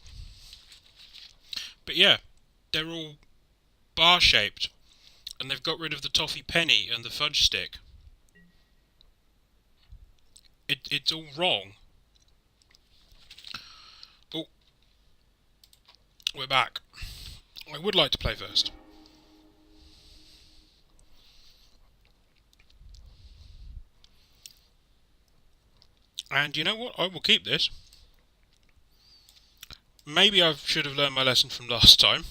But yeah, they're all bar-shaped. And they've got rid of the toffee penny and the fudge stick. It's all wrong. Oh, we're back. I would like to play first. And you know what? I will keep this. Maybe I should have learned my lesson from last time.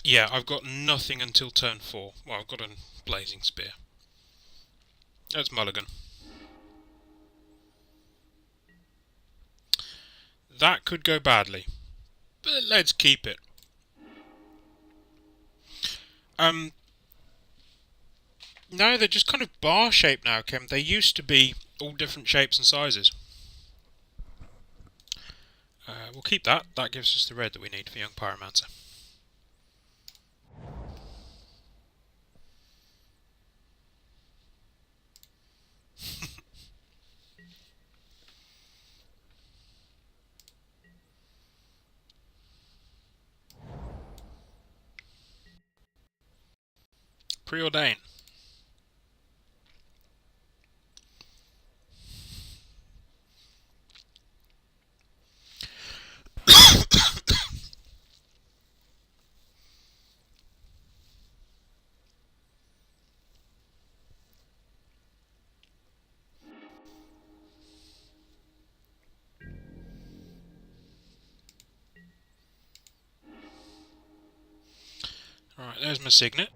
Yeah, I've got nothing until turn 4. Well, I've got a blazing spear. That's mulligan. That could go badly. But let's keep it. No, they're just kind of bar-shaped now, Kim. They used to be all different shapes and sizes. We'll keep that. That gives us the red that we need for young pyromancer. Preordain. Alright, there's my signet.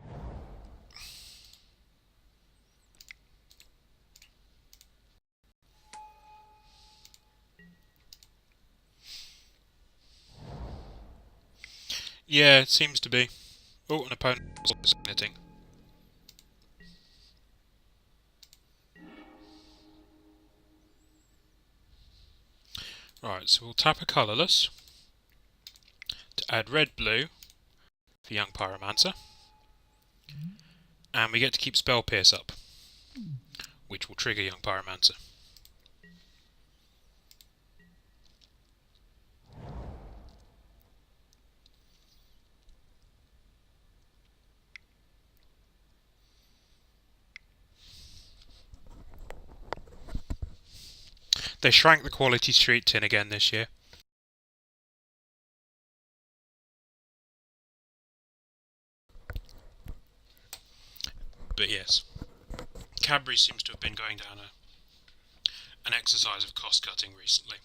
Yeah, it seems to be. Oh, an opponent is signeting. Right, so we'll tap a colourless to add red-blue for young pyromancer. And we get to keep spell pierce up, which will trigger young pyromancer. They shrank the quality street tin again this year. But yes, Cadbury seems to have been going down an exercise of cost cutting recently.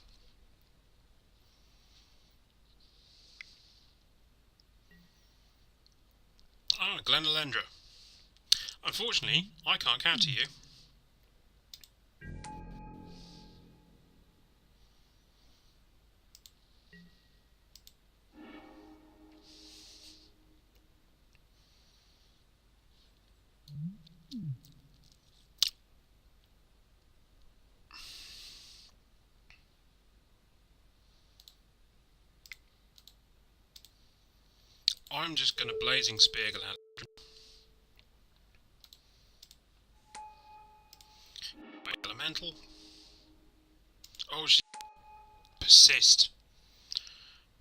Ah, Glenalendra. Unfortunately, I can't counter you. I'm just going to Blazing Spear Glenalendra. Elemental. Oh, she persist.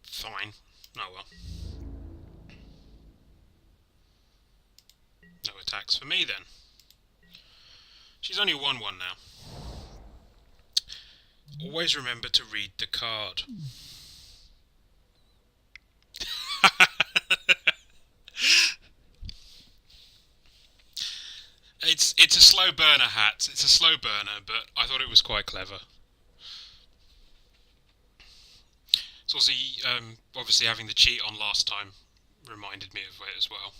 Fine. Oh well. No attacks for me then. She's only 1/1 now. Always remember to read the card. It's a slow burner hat. It's a slow burner, but I thought it was quite clever. It's also obviously having the cheat on last time reminded me of it as well.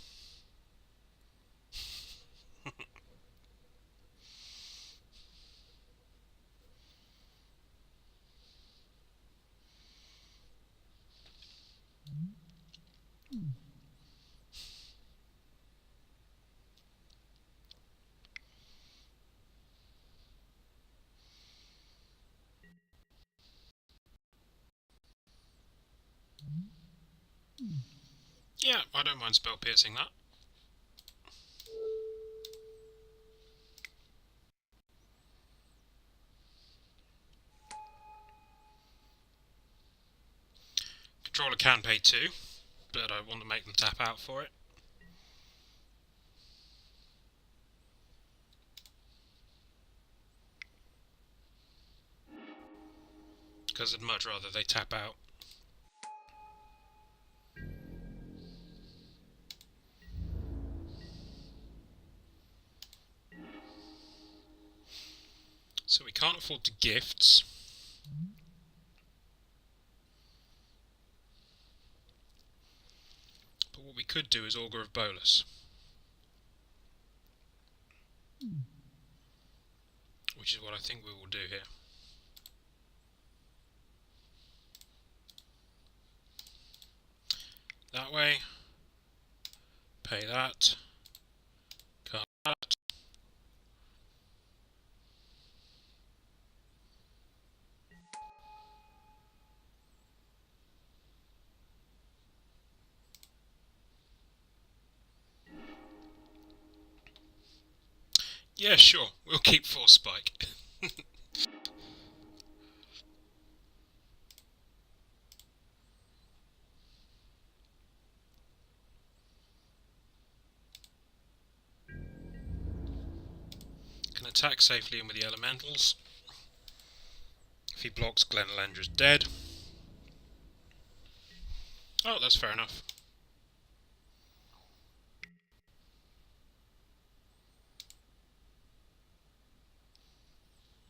Yeah, I don't mind spell piercing that. Controller can pay 2, but I want to make them tap out for it. Because I'd much rather they tap out. So we can't afford to gifts. But what we could do is Augur of Bolus. Which is what I think we will do here. That way. Pay that. Cut that. Yeah, sure. We'll keep Force Spike. Can attack safely in with the elementals. If he blocks, Glenalendra's dead. Oh, that's fair enough.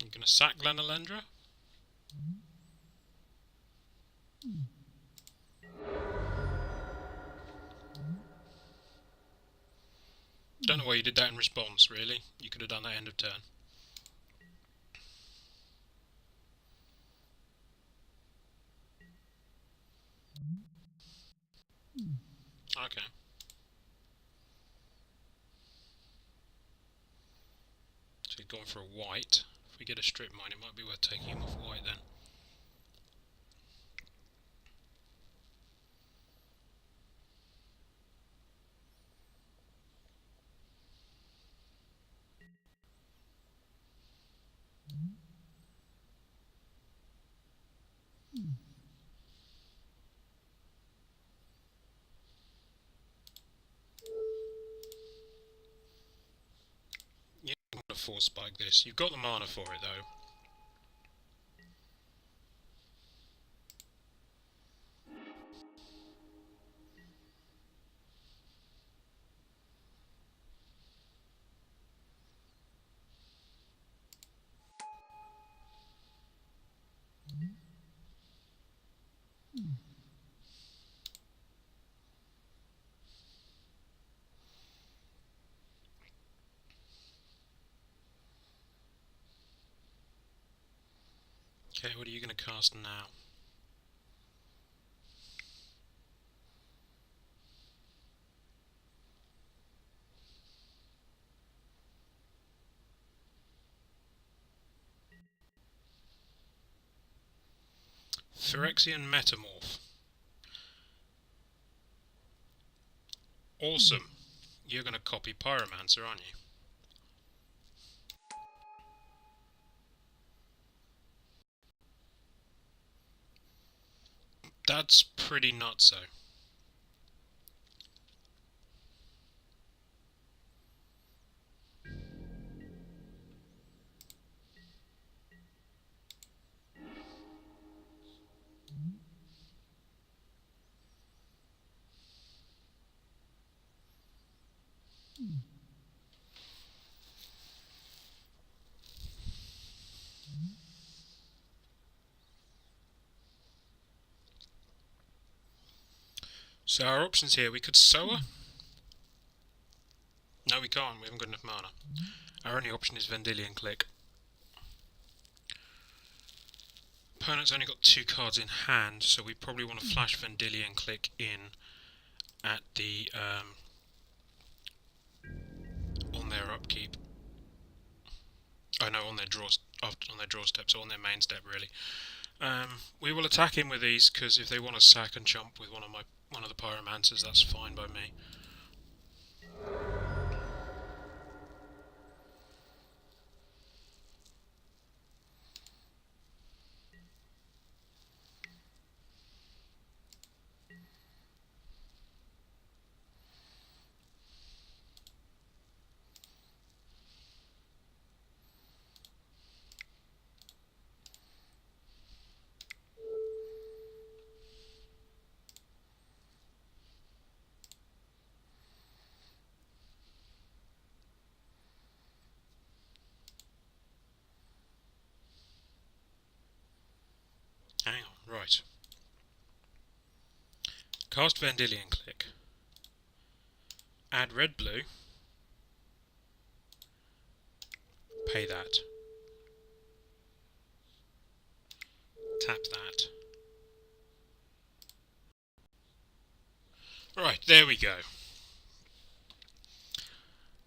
I'm going to sack Glenalendra. Don't know why you did that in response, really. You could have done that end of turn. Okay. So he's gone for a white. If we get a strip mine, it might be worth taking him off white then. You don't want to force spike this. You've got the mana for it though. Okay, what are you going to cast now? Phyrexian Metamorph. Awesome. You're going to copy Pyromancer, aren't you? That's pretty nutso. So our options here, we could Sower. No, we can't. We haven't got enough mana. Our only option is Vendilion Click. Opponent's only got 2 cards in hand, so we probably want to flash Vendilion Click in at the on their upkeep. Oh no, on their draw step, so on their main step really. We will attack him with these because if they want to sack and jump with one of my one of the pyromancers, that's fine by me. Hang on, right. Cast Vendilion Click. Add red blue. Pay that. Tap that. Right, there we go.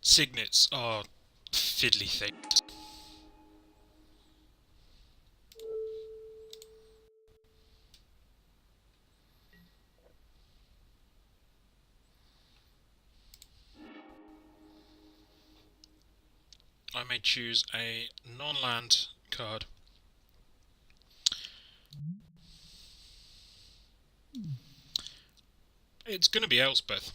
Signets are fiddly things. I may choose a non-land card. It's going to be Elspeth.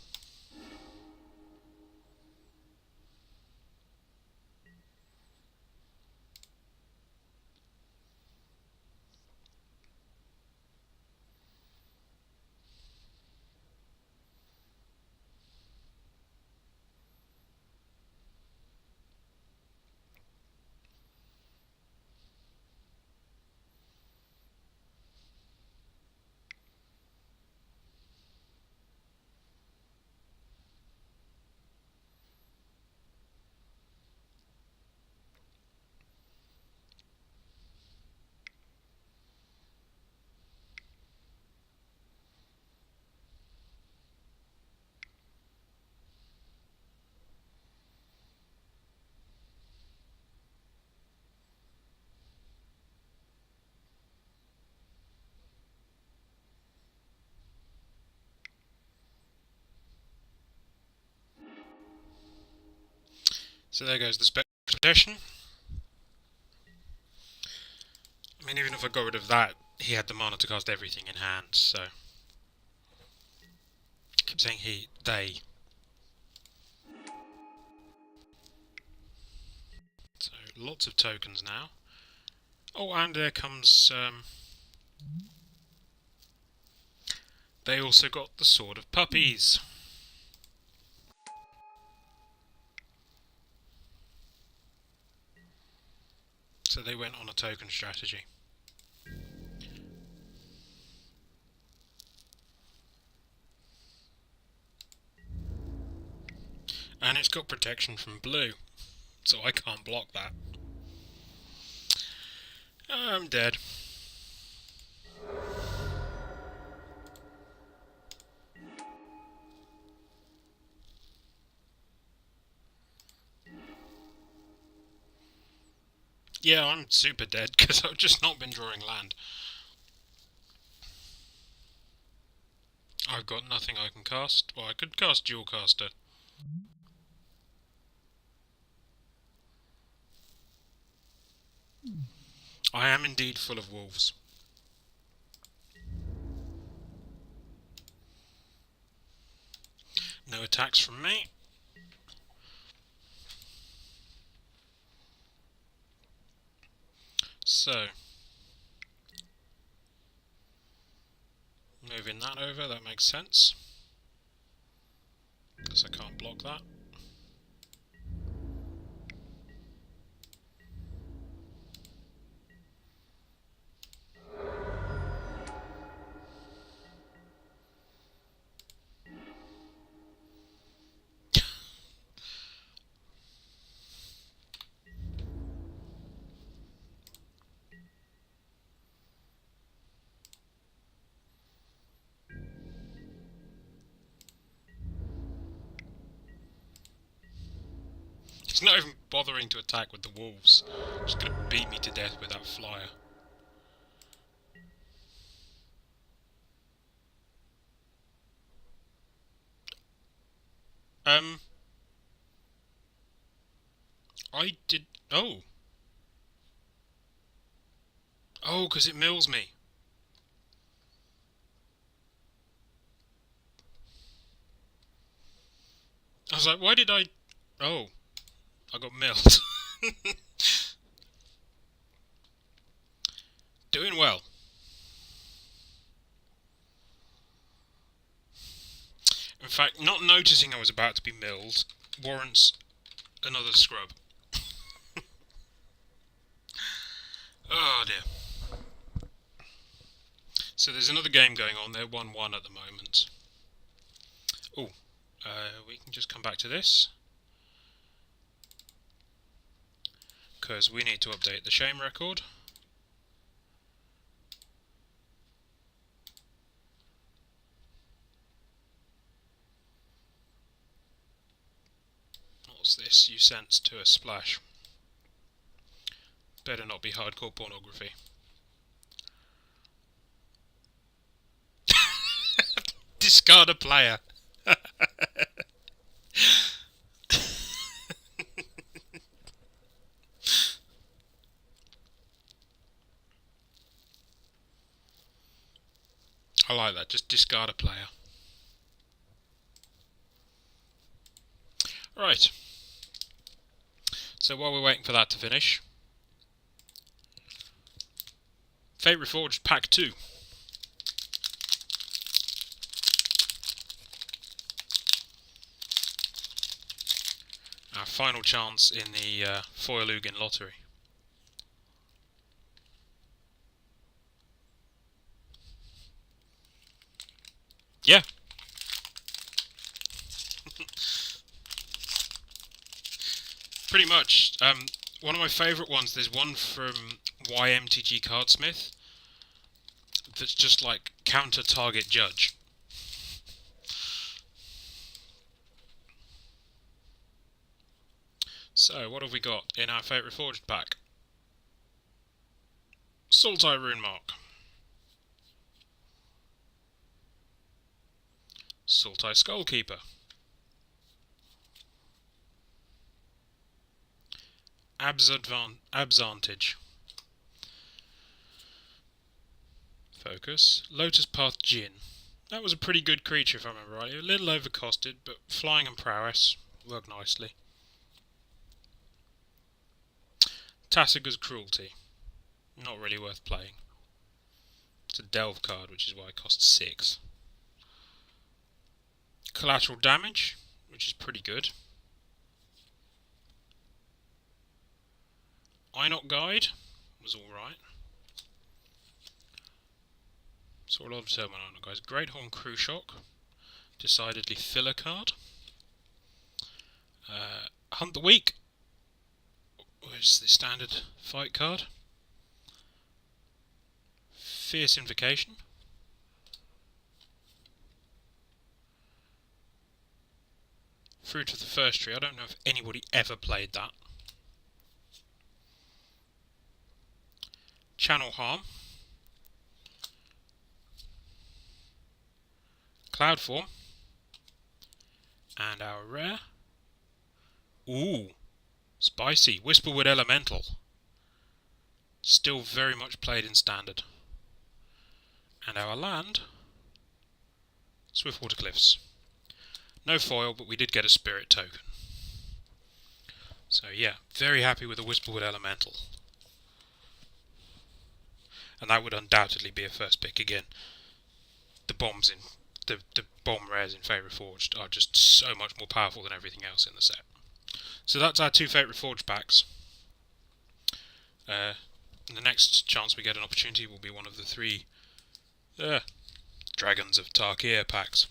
So there goes the Spectral Protection. I mean, even if I got rid of that, he had the mana to cast everything in hand, so... I keep saying he, they. So, lots of tokens now. Oh, and there comes... they also got the Sword of Puppies. So they went on a token strategy. And it's got protection from blue, so I can't block that. I'm dead. Yeah, I'm super dead because I've just not been drawing land. I've got nothing I can cast. Well, I could cast Dual Caster. I am indeed full of wolves. No attacks from me. So, moving that over, that makes sense. Because I can't block that. He's not even bothering to attack with the wolves. He's going to beat me to death with that flyer. Um, I did. Oh, oh, because it mills me. I was like, why did I? Oh, I got milled. Doing well. In fact, not noticing I was about to be milled warrants another scrub. Oh dear. So there's another game going on. They're 1-1 at the moment. Oh, we can just come back to this. Because we need to update the shame record. What's this? You sense to a splash. Better not be hardcore pornography. Discard a player. I like that. Just discard a player. Right. So while we're waiting for that to finish, Fate Reforged Pack 2. Our final chance in the Foil Ugin lottery. Yeah. Pretty much. One of my favourite ones, there's one from MTGO Cardsmith that's just like counter target judge. So, what have we got in our Fate Reforged pack? Sultai Runemark. Sultai Skullkeeper. Absantage. Focus. Lotus Path Jin. That was a pretty good creature if I remember right. A little overcosted, but flying and prowess worked nicely. Tassiger's Cruelty. Not really worth playing. It's a delve card, which is why it costs 6. Collateral Damage, which is pretty good. Einok Guide was alright. Saw a lot of Terminal Einok Guides. Great Horn Crew Shock, decidedly filler card. Hunt the Weak, where's the standard fight card. Fierce Invocation. Fruit of the First Tree. I don't know if anybody ever played that. Channel Harm. Cloudform. And our rare. Ooh. Spicy. Whisperwood Elemental. Still very much played in Standard. And our land. Swiftwater Cliffs. No foil, but we did get a spirit token. So yeah, very happy with the Whisperwood Elemental. And that would undoubtedly be a first pick again. The bombs in the bomb rares in Fate Reforged are just so much more powerful than everything else in the set. So that's our 2 Fate Reforged packs. The next chance we get an opportunity will be one of the 3 Dragons of Tarkir packs.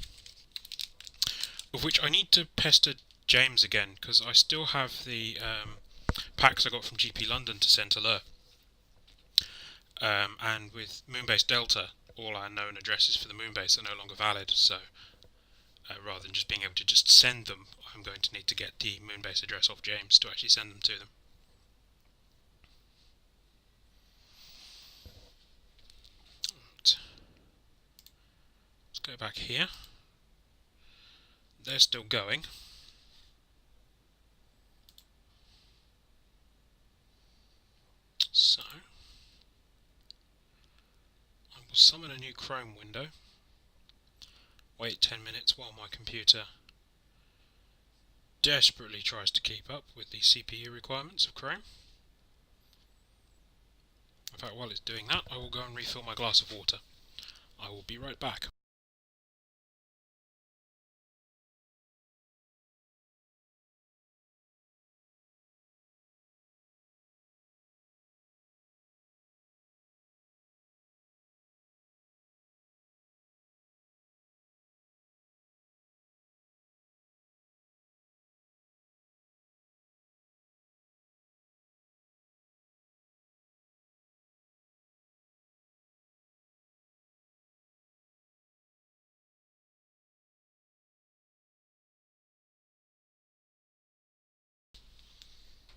Of which I need to pester James again, because I still have the packs I got from GP London to send to Lur. And with Moonbase Delta, all our known addresses for the Moonbase are no longer valid, so rather than just being able to just send them, I'm going to need to get the Moonbase address off James to actually send them to them. Right. Let's go back here. They're still going. summon a new Chrome window. Wait 10 minutes while my computer desperately tries to keep up with the CPU requirements of Chrome. In fact, while it's doing that, I will go and refill my glass of water. I will be right back.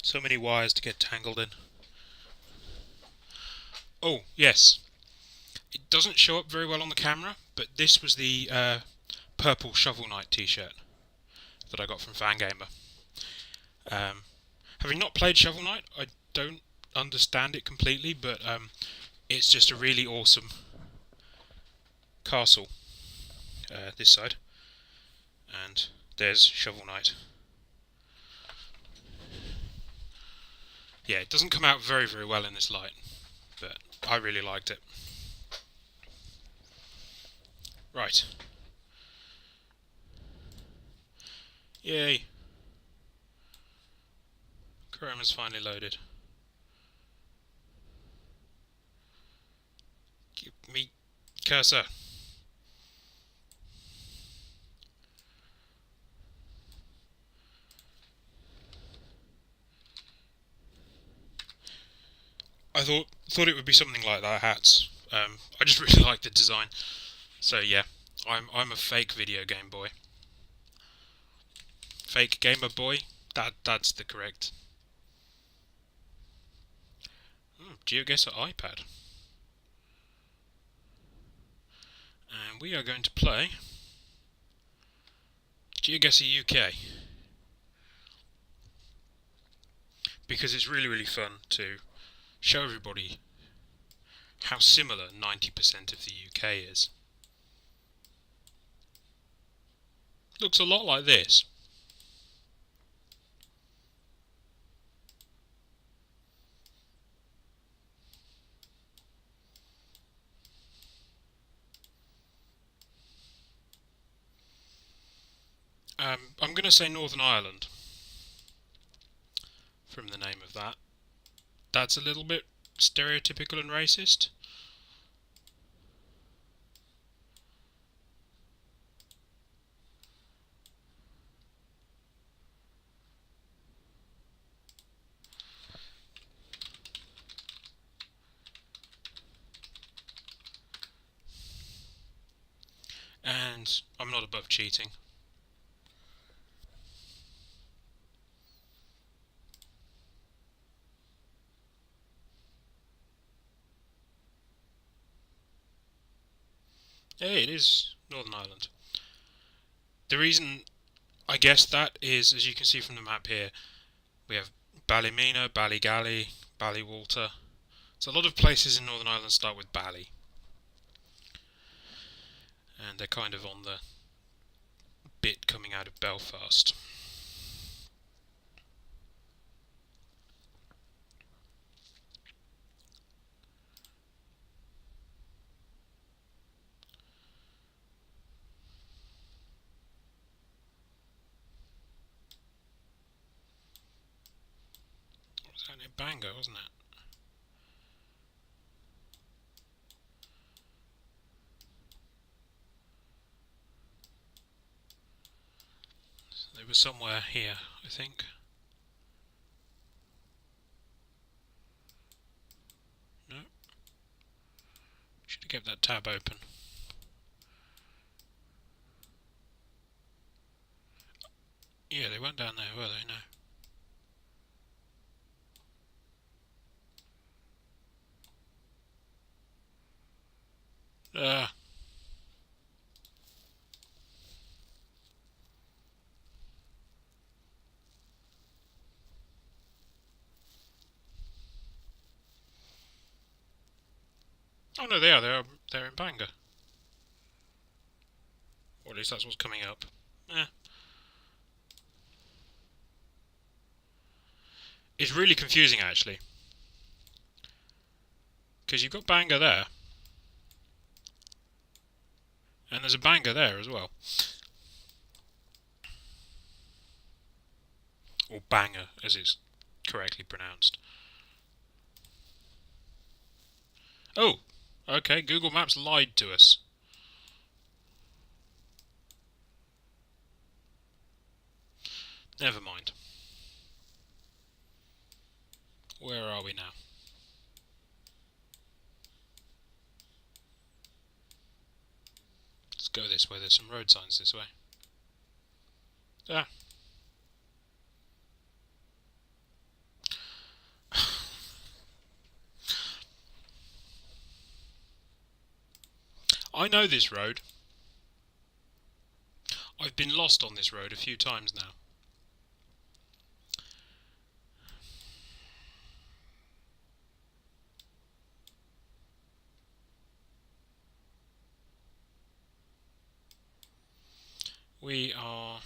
So many wires to get tangled in. Oh, yes. It doesn't show up very well on the camera, but this was the purple Shovel Knight t-shirt that I got from Fangamer. Having not played Shovel Knight, I don't understand it completely, but it's just a really awesome castle. This side. And there's Shovel Knight. Yeah, it doesn't come out very, very well in this light, but I really liked it. Right. Yay. Chrome is finally loaded. Give me cursor. I thought it would be something like that, hats. I just really like the design. So yeah, I'm a fake video game boy. Fake gamer boy. That's the correct. GeoGuessr iPad. And we are going to play GeoGuessr UK. Because it's really, really fun to show everybody how similar 90% of the UK is. Looks a lot like this. I'm going to say Northern Ireland from the name of that. That's a little bit stereotypical and racist. And I'm not above cheating. Hey, it is Northern Ireland. The reason I guess that is, as you can see from the map here, we have Ballymena, Ballygally, Ballywalter. So a lot of places in Northern Ireland start with Bally. And they're kind of on the bit coming out of Belfast. What was that near Bangor, wasn't it? It was somewhere here, I think. No. Should have kept that tab open. Yeah, they weren't down there, were they? No. Ah. Oh no, they are. They're in Bangor. Or at least that's what's coming up. Eh. It's really confusing, actually. Because you've got Bangor there. And there's a Bangor there as well. Or Bangor, as it's correctly pronounced. Oh! Okay, Google Maps lied to us. Never mind. Where are we now? Let's go this way. There's some road signs this way. Ah. I know this road. I've been lost on this road a few times now. We are...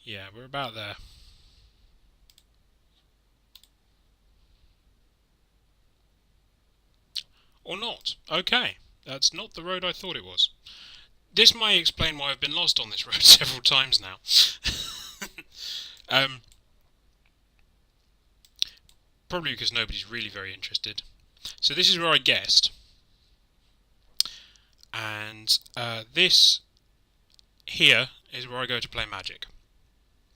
Yeah, we're about there. Or not. Okay. That's not the road I thought it was. This may explain why I've been lost on this road several times now. Probably because nobody's really very interested. So this is where I guessed. And this here is where I go to play Magic.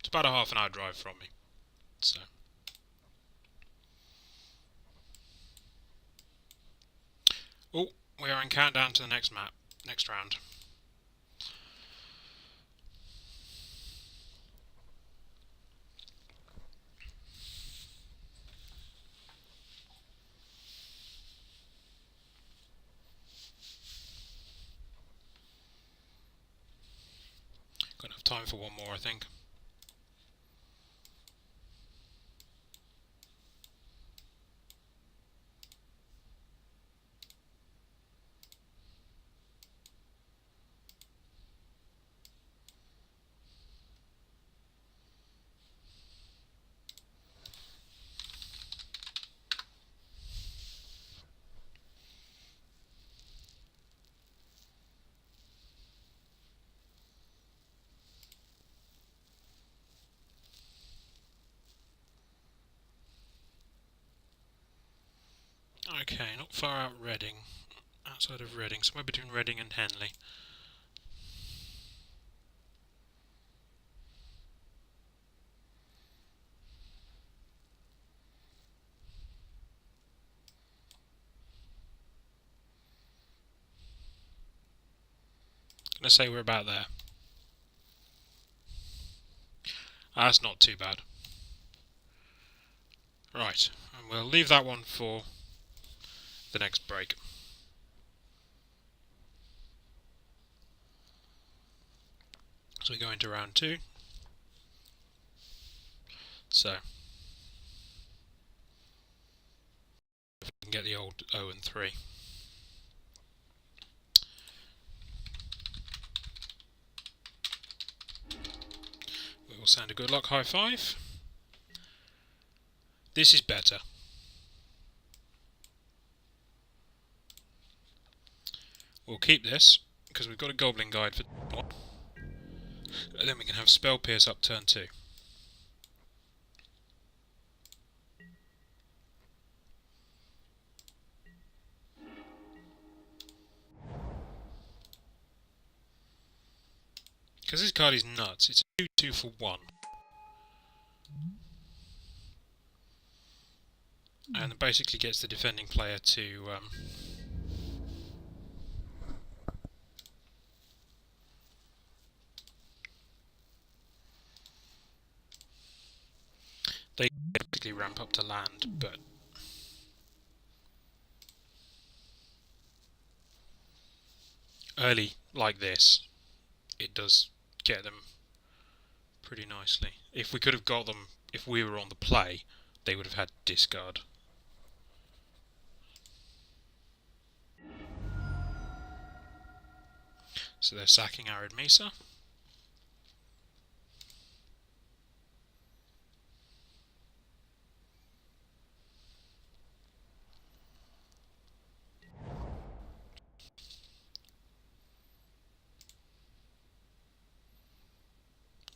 It's about a half an hour drive from me. So. Oh, we are in countdown to the next map, next round. Got enough time for one more, I think. Okay, not far out Reading. Outside of Reading, somewhere between Reading and Henley. Gonna say we're about there. That's not too bad. Right, and we'll leave that one for the next break. So we go into round 2. So, if we can get the old 0 and 3. We will send a good luck high five. This is better. We'll keep this, because we've got a Goblin Guide for one. And then we can have Spell Pierce up turn 2. Because this card is nuts. It's a 2-2 for 1. And it basically gets the defending player to... they basically ramp up to land, but... early like this, it does get them pretty nicely. If we could have got them if we were on the play, they would have had discard. So they're sacking Arid Mesa.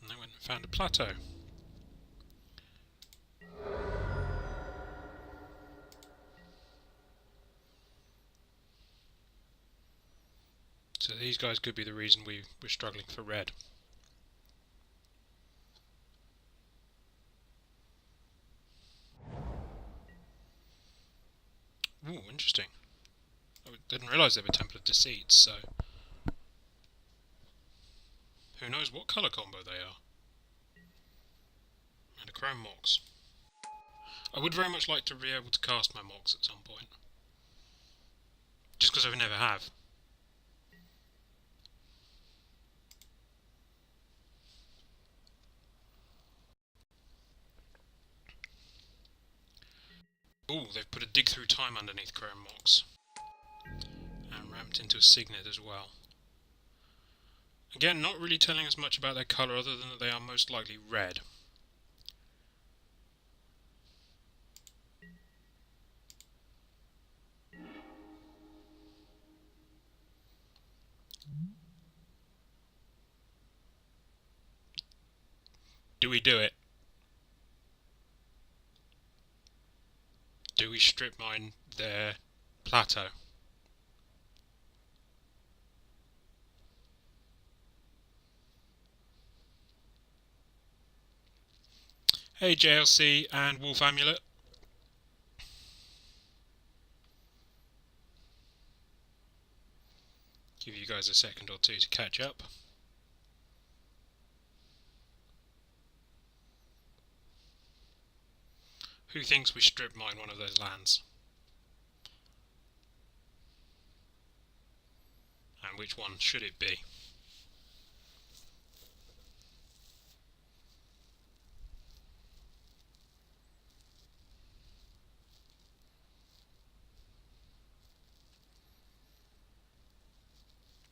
And they went and found a plateau. So these guys could be the reason we were struggling for red. Ooh, interesting. I didn't realise they were Temple of Deceit, so... who knows what colour combo they are. And a Chrome Mox. I would very much like to be able to cast my Mox at some point. Just because I never have. Ooh, they've put a Dig Through Time underneath Chrome Mox. And ramped into a Signet as well. Again, not really telling us much about their colour other than that they are most likely red. Do we do it? Do we strip mine their plateau? Hey JLC and Wolf Amulet. Give you guys a second or two to catch up. Who thinks we strip mine one of those lands? And which one should it be?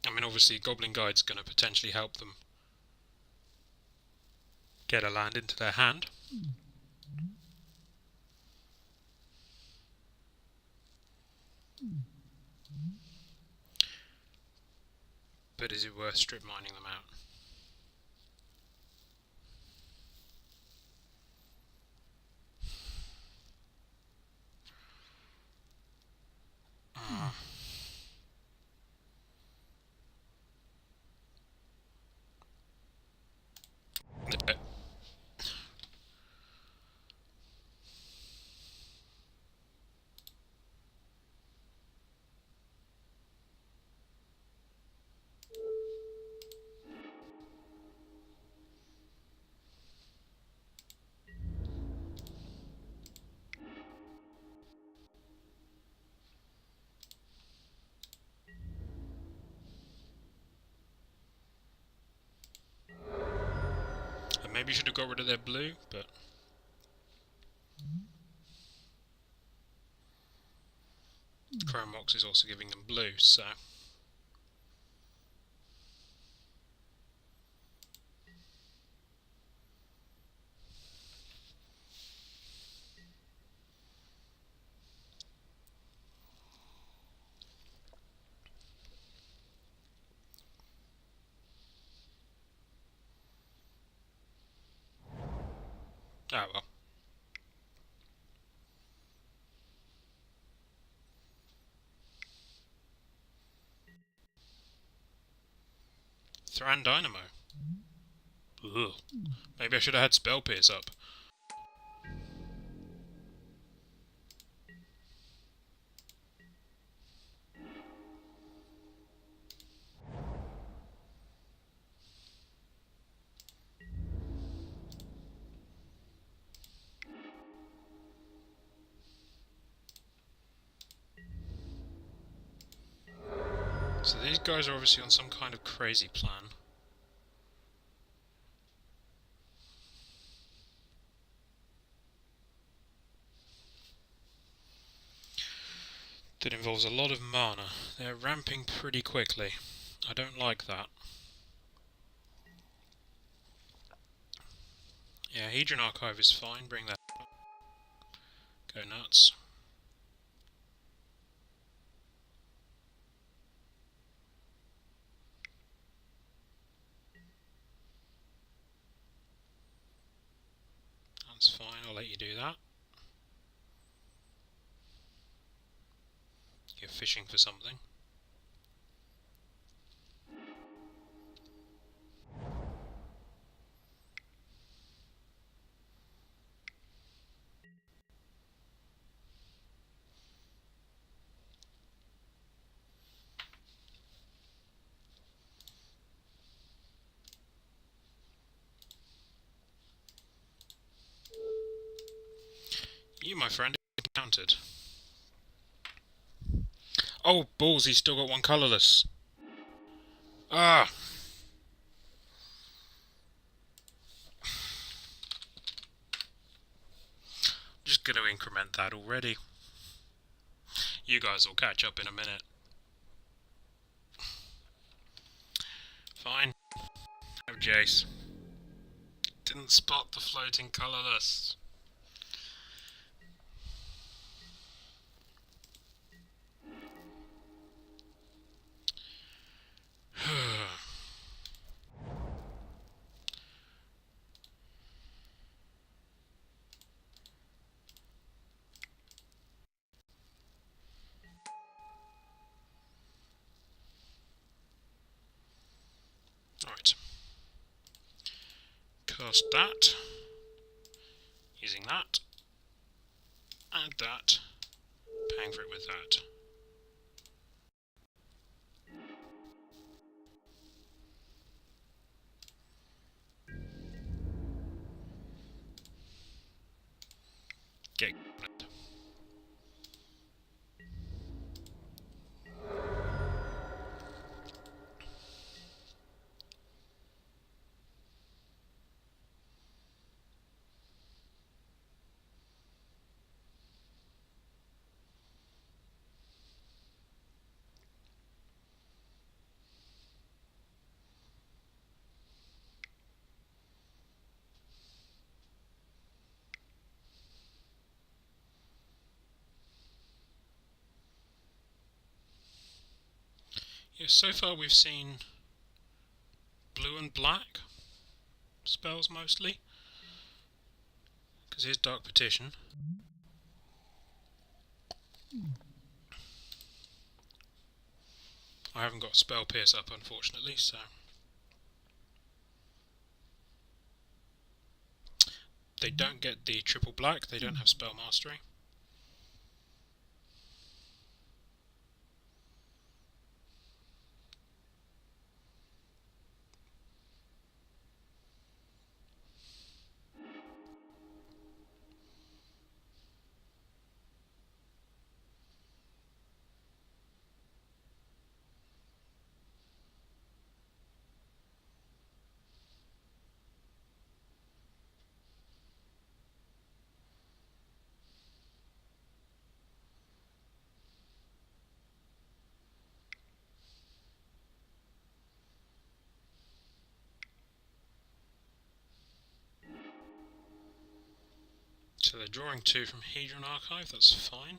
I mean, obviously Goblin Guide's going to potentially help them get a land into their hand. But is it worth strip mining them out? Maybe you should have got rid of their blue, but... Chrome Mox is also giving them blue, so... ah well. Thran Dynamo. Ugh. Maybe I should have had Spell Pierce up. So these guys are obviously on some kind of crazy plan. that involves a lot of mana. They're ramping pretty quickly. I don't like that. Yeah, Hedron Archive is fine, bring that up. Go nuts. That's fine, I'll let you do that. You're fishing for something. You, my friend, encountered. Oh, balls, he's still got one colourless. Ah! Just going to increment that already. You guys will catch up in a minute. Fine. Have Jace. Didn't spot the floating colourless. Alright. Cast that. Using that. Add that. Paying for it with that. Get it. Yeah, so far we've seen blue and black spells mostly. Because here's Dark Petition. I haven't got Spell Pierce up, unfortunately, so... They don't get the triple black, they don't have Spell Mastery. So they're drawing 2 from Hedron Archive, that's fine.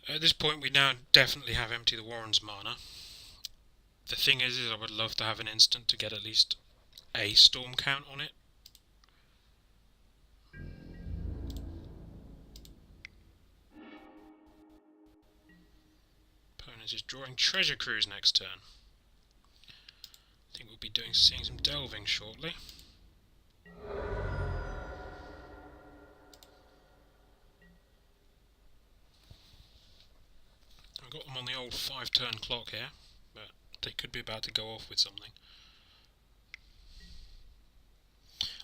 At this point we now definitely have Empty the Warren's mana. The thing is I would love to have an instant to get at least a storm count on it. Opponent is drawing Treasure Cruise next turn. I think we'll be seeing some delving shortly. I've got them on the old 5-turn clock here, but they could be about to go off with something.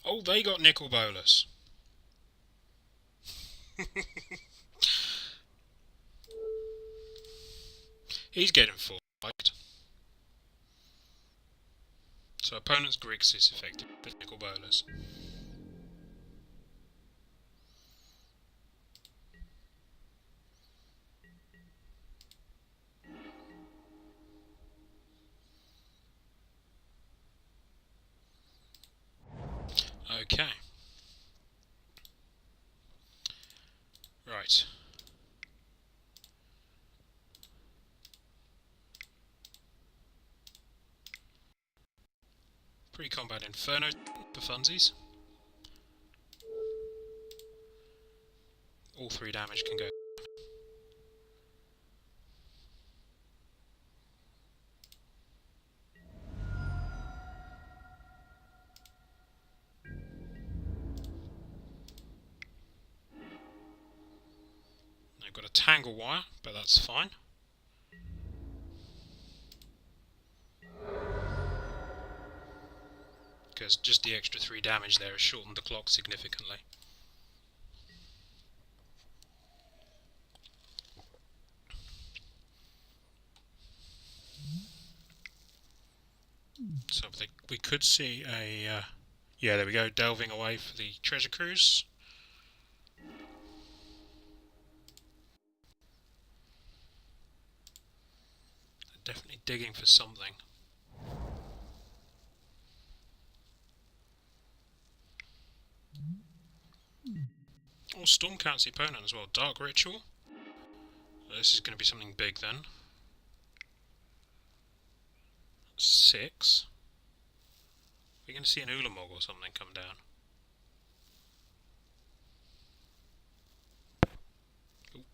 Oh, they got Nicol Bolas. He's getting full liked. So opponent's Grix is effective technical bolus. Okay. Right. Pre-combat Inferno for funsies. All 3 damage can go. I've got a Tangle Wire, but that's fine. Because just the extra 3 damage there has shortened the clock significantly. So we could see a... yeah, there we go, delving away for the treasure cruise. They're definitely digging for something. Oh, Stormcat's the opponent as well. Dark Ritual. This is going to be something big then. 6. We're going to see an Ulamog or something come down. Ooh.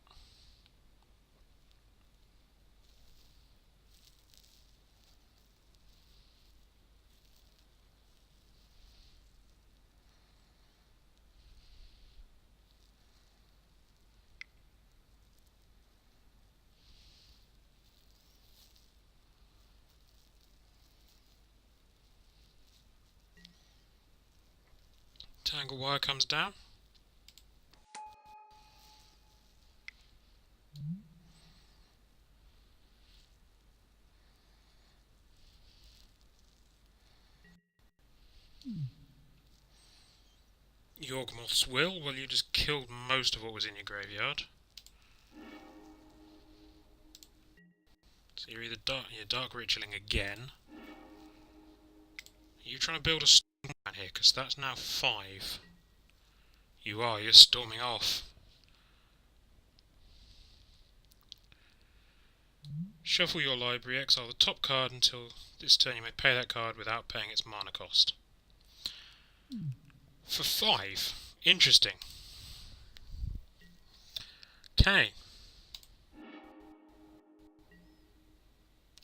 Tangle Wire comes down. Yawgmoth's Will. Well, you just killed most of what was in your graveyard. So you're either dark ritualing again. Are you trying to build a storm here? Because that's now 5. You are, you're storming off. Shuffle your library, exile the top card until this turn you may pay that card without paying its mana cost. For 5. Interesting. Okay.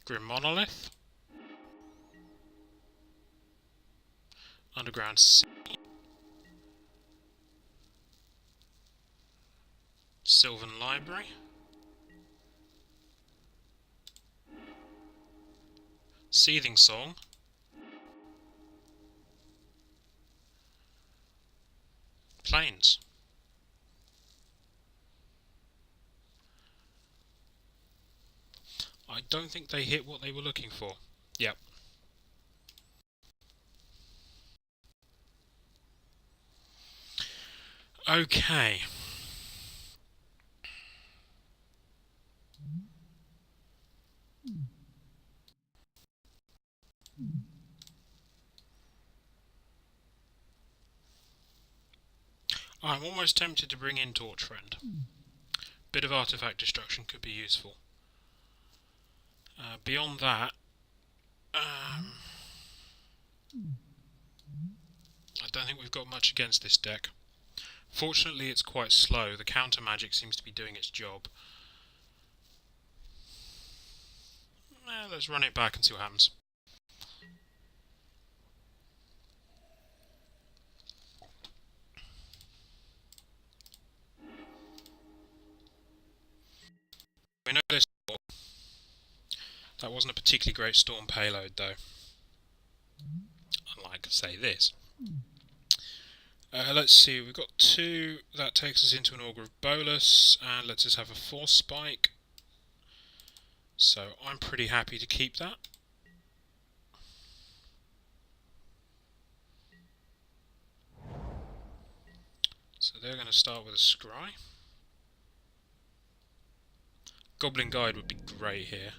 Grim Monolith. Underground Sea. Sylvan Library. Seething Song. Plains. I don't think they hit what they were looking for. Yep. Okay. I'm almost tempted to bring in Torch Friend. Bit of artifact destruction could be useful. Beyond that, I don't think we've got much against this deck. Fortunately, it's quite slow. The counter magic seems to be doing its job. Let's run it back and see what happens. We know this. That wasn't a particularly great storm payload, though. Unlike, say, this. Let's see, we've got 2. That takes us into an Augur of Bolus, and lets us have a Force Spike. So I'm pretty happy to keep that. So they're going to start with a scry. Goblin Guide would be great here.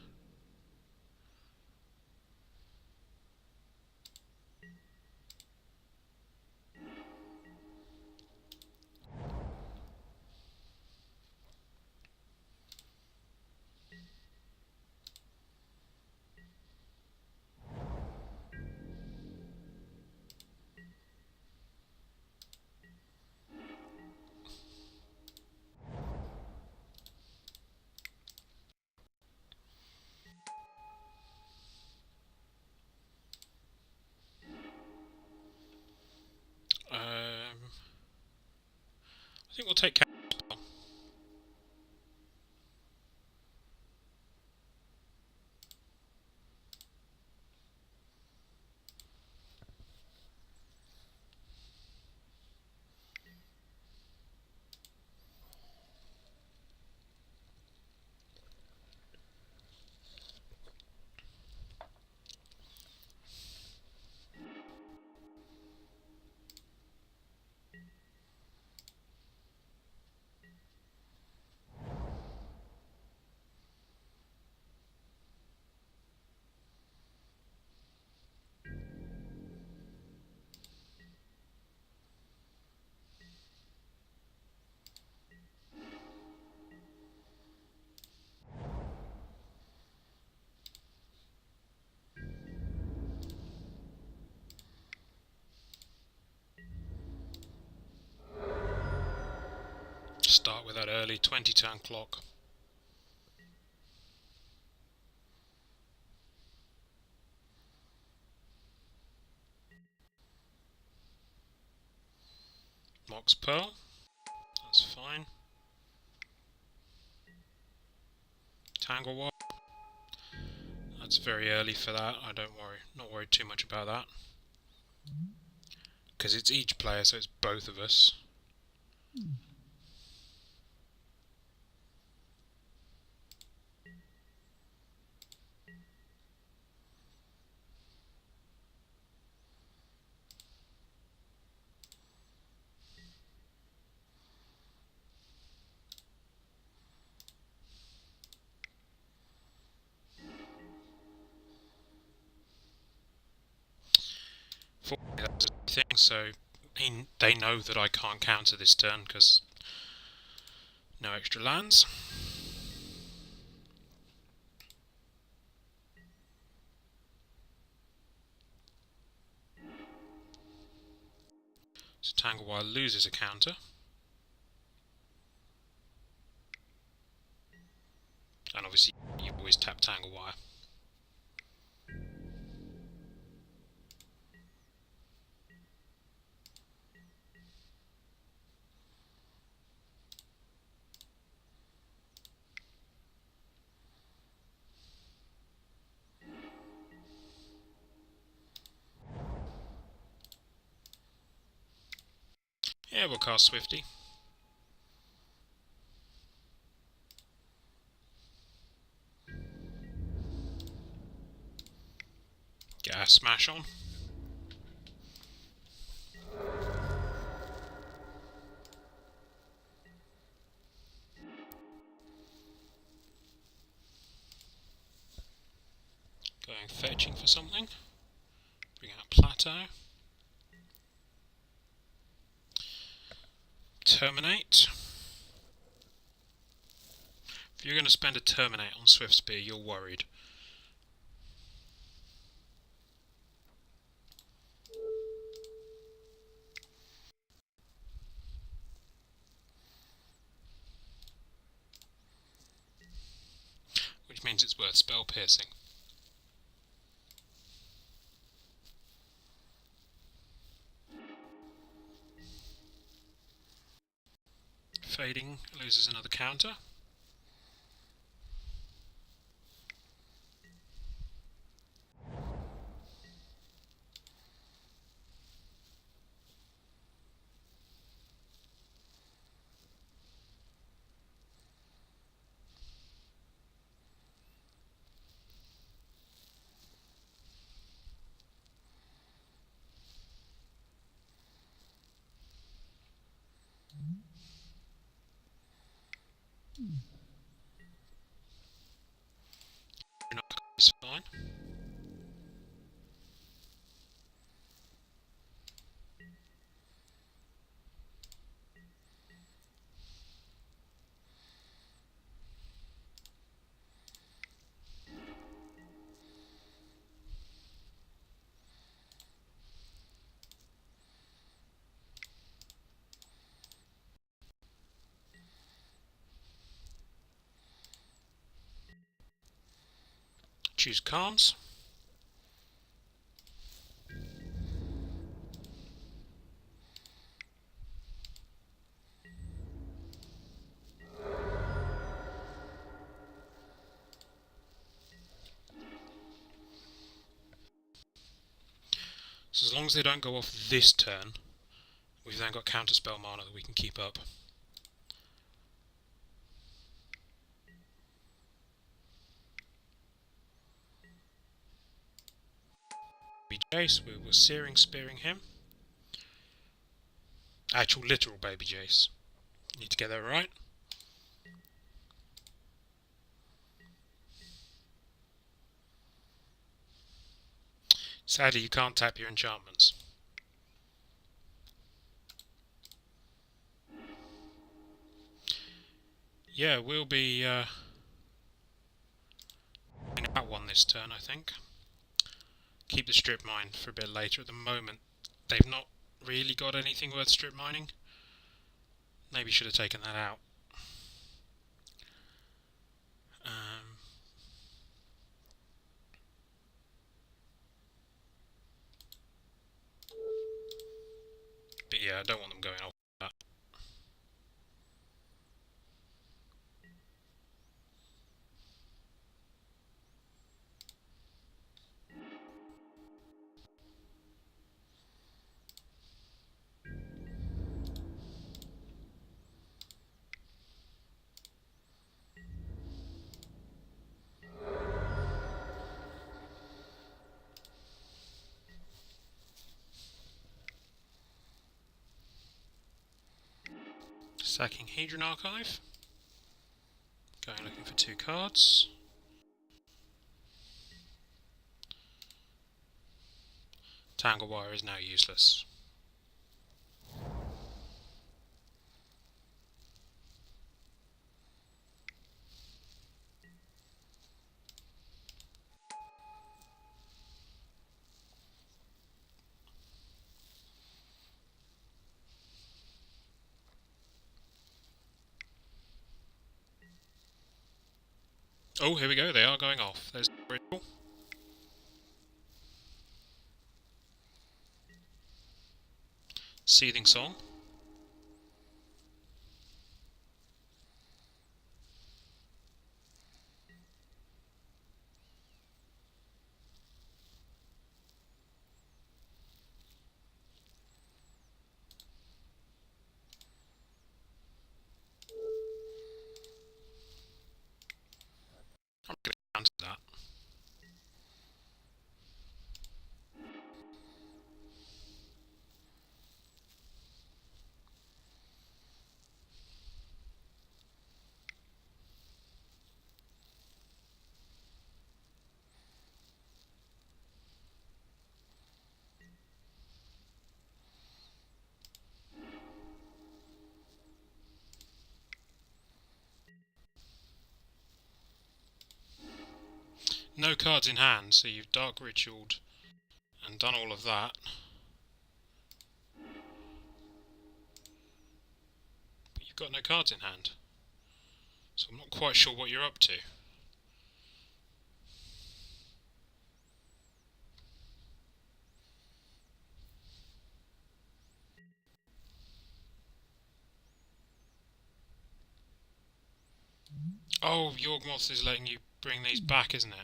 I think we'll take Keab. Start with that early 20-turn clock. Mox Pearl. That's fine. Tangle Wire. That's very early for that. I don't worry. Not worried too much about that. Because it's each player, so it's both of us. That's a thing, so they know that I can't counter this turn because no extra lands. So Tangle Wire loses a counter. And obviously you always tap Tangle Wire. Yeah, we'll cast Swifty. Get our smash on. Going fetching for something. Bring out Plateau. Terminate. If you're going to spend a Terminate on Swift Spear, you're worried. Which means it's worth Spell Piercing. Fading loses another counter. It's fine. Choose cards. So as long as they don't go off this turn, we've then got counterspell mana that we can keep up. Baby Jace, we were searing spearing him. Actual literal baby Jace. Need to get that right. Sadly, you can't tap your enchantments. Yeah, we'll be out one this turn, I think. Keep the strip mine for a bit later. At the moment, they've not really got anything worth strip mining. Maybe should have taken that out. But yeah, I don't want them going off that. Sacking Hedron Archive. Going looking for 2 cards. Tangle Wire is now useless. Oh, here we go, they are going off. There's the ritual. Seething Song. I'm going to counter that. No cards in hand, so you've Dark Ritualed and done all of that. But you've got no cards in hand. So I'm not quite sure what you're up to. Oh, Yorgmoth is letting you bring these back, isn't it?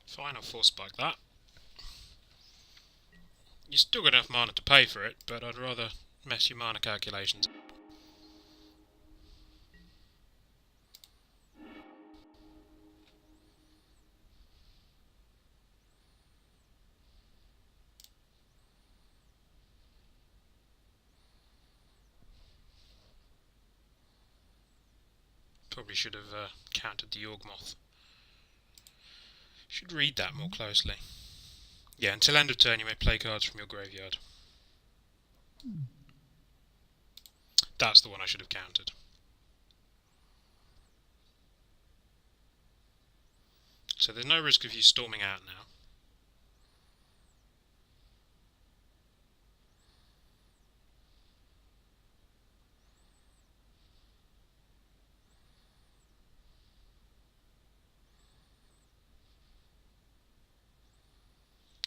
Fine, I'll force spike that. You still got enough mana to pay for it, but I'd rather mess your mana calculations. Probably should have countered the Yawgmoth. Should read that more closely. Yeah, until end of turn you may play cards from your graveyard. That's the one I should have countered. So there's no risk of you storming out now.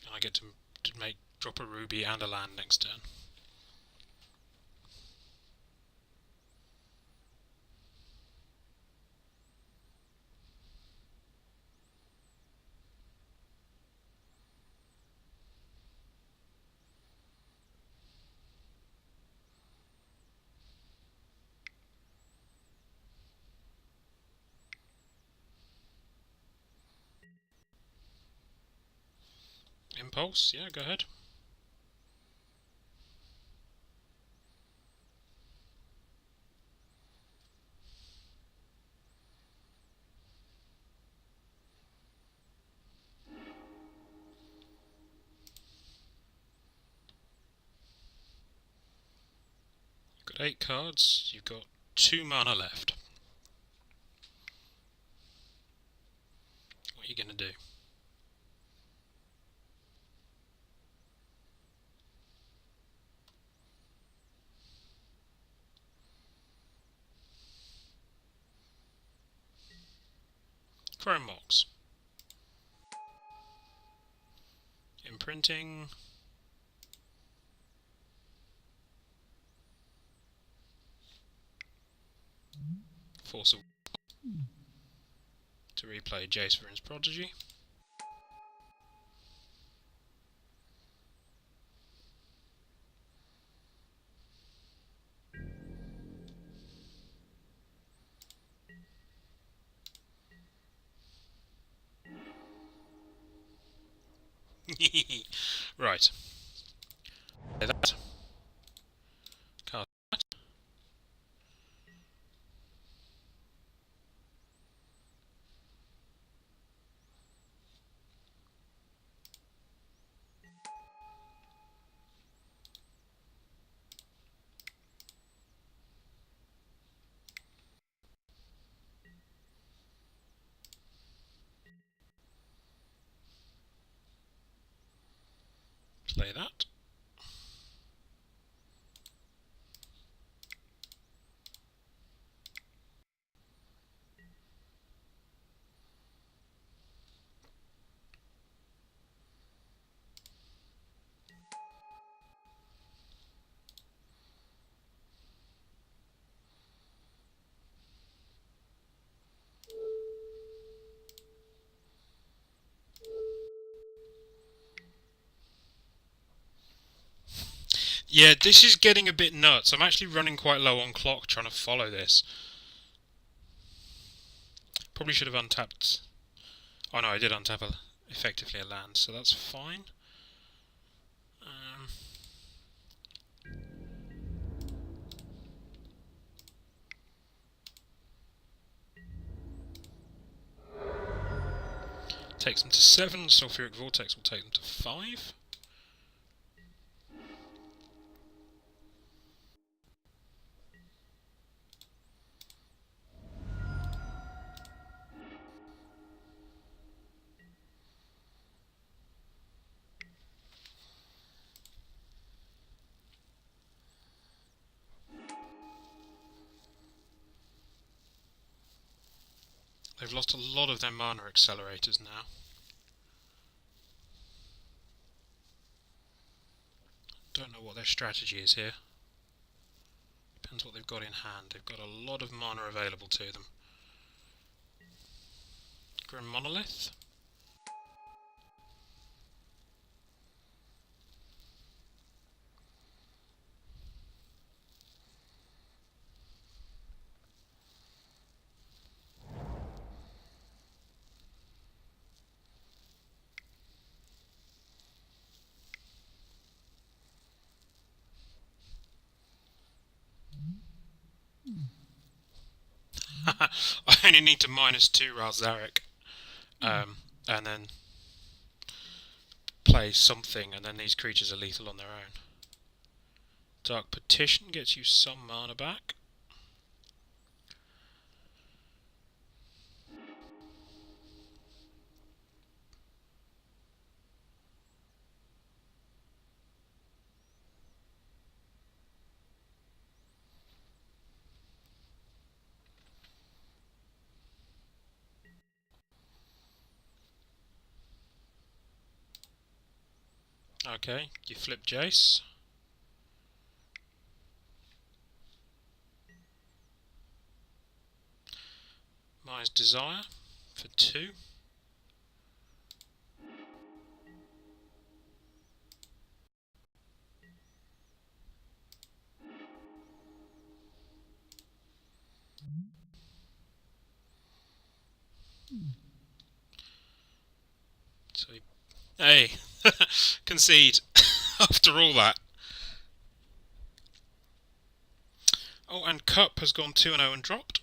And I get to drop a ruby and a land next turn. Impulse, yeah, go ahead. You've got 8 cards, you've got 2 mana left. What are you going to do? Chrome Mox. Imprinting. Force of to replay Jace Vryn's Prodigy. Right. Play that. Cast that. Play that. Yeah, this is getting a bit nuts. I'm actually running quite low on clock trying to follow this. Probably should have untapped. Oh no, I did untap effectively a land, so that's fine. Takes them to 7. Sulfuric Vortex will take them to 5. They've lost a lot of their mana accelerators now. Don't know what their strategy is here. Depends what they've got in hand. They've got a lot of mana available to them. Grim Monolith. I only need to -2 Ralzaric, and then play something, and then these creatures are lethal on their own. Dark Petition gets you some mana back. Okay, you flip Jace. Mine's Desire for 2. So, hey, concede after all that. Oh, and Cup has gone 2-0 and dropped.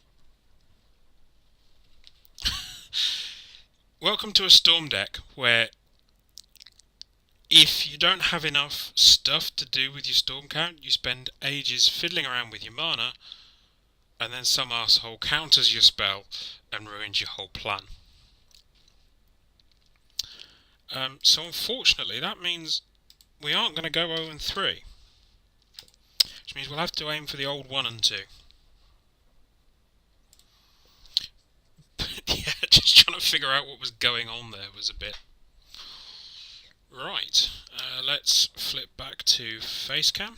Welcome to a Storm deck where if you don't have enough stuff to do with your Storm count, you spend ages fiddling around with your mana, and then some asshole counters your spell and ruins your whole plan. So unfortunately, that means we aren't going to go 0-3, which means we'll have to aim for the old 1 and 2. Yeah, just trying to figure out what was going on there was a bit... Right, let's flip back to Facecam.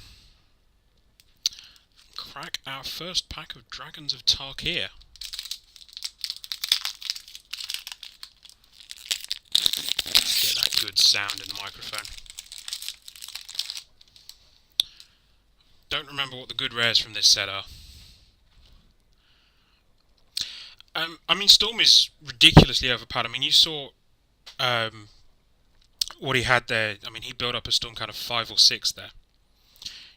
Crack our first pack of Dragons of Tarkir. Get that good sound in the microphone. Don't remember what the good rares from this set are. I mean, Storm is ridiculously overpowered. I mean, you saw what he had there. I mean, he built up a Storm count of 5 or 6 there.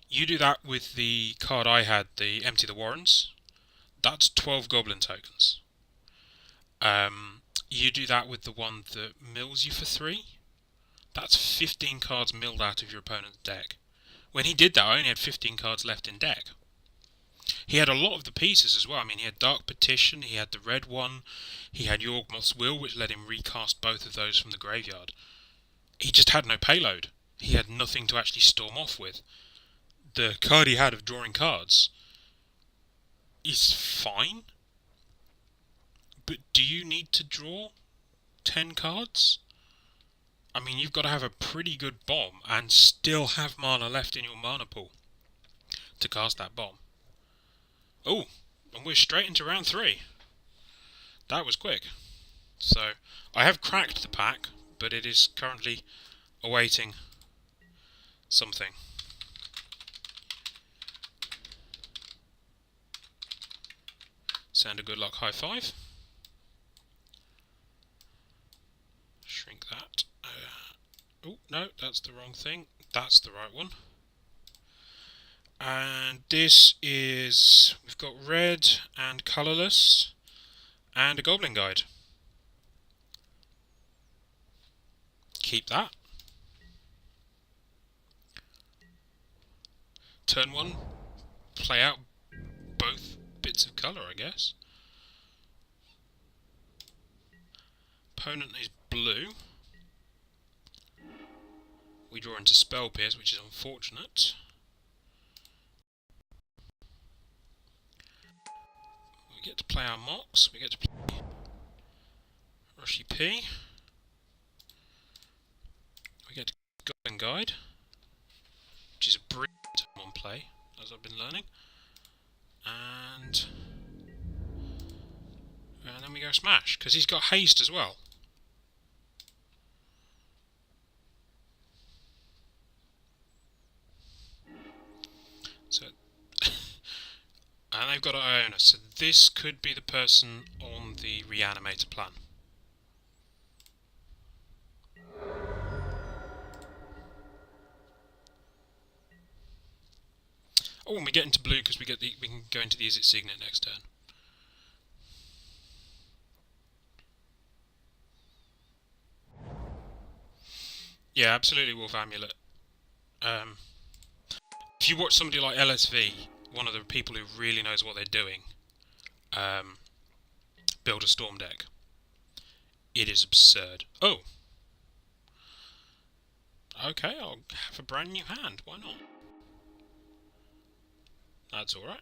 You do that with the card I had, the Empty the Warrens. That's 12 Goblin tokens. You do that with the one that mills you for 3. That's 15 cards milled out of your opponent's deck. When he did that, I only had 15 cards left in deck. He had a lot of the pieces as well. I mean, he had Dark Petition, he had the red one, he had Yawgmoth's Will, which let him recast both of those from the graveyard. He just had no payload. He had nothing to actually storm off with. The card he had of drawing cards is fine, but do you need to draw 10 cards? I mean, you've got to have a pretty good bomb and still have mana left in your mana pool to cast that bomb. Oh, and we're straight into round 3. That was quick. So, I have cracked the pack, but it is currently awaiting something. Send a good luck high 5. Shrink that. Oh, no, that's the wrong thing. That's the right one. And this is... we've got red and colourless and a Goblin Guide. Keep that. Turn 1, play out both bits of colour, I guess. Opponent is blue. We draw into Spell Pierce, which is unfortunate. We get to play our Mox, we get to play Rushy P. We get Goblin Guide, which is a brilliant one play, as I've been learning. And then we go Smash, because he's got haste as well. So, and they've got Iona, so this could be the person on the Reanimator plan. Oh, and we get into blue because we can go into the Izzet Signet next turn. Yeah, absolutely Wolf Amulet. Um, if you watch somebody like LSV, one of the people who really knows what they're doing, um, build a Storm deck, it is absurd. Oh, okay, I'll have a brand new hand. Why not? That's alright.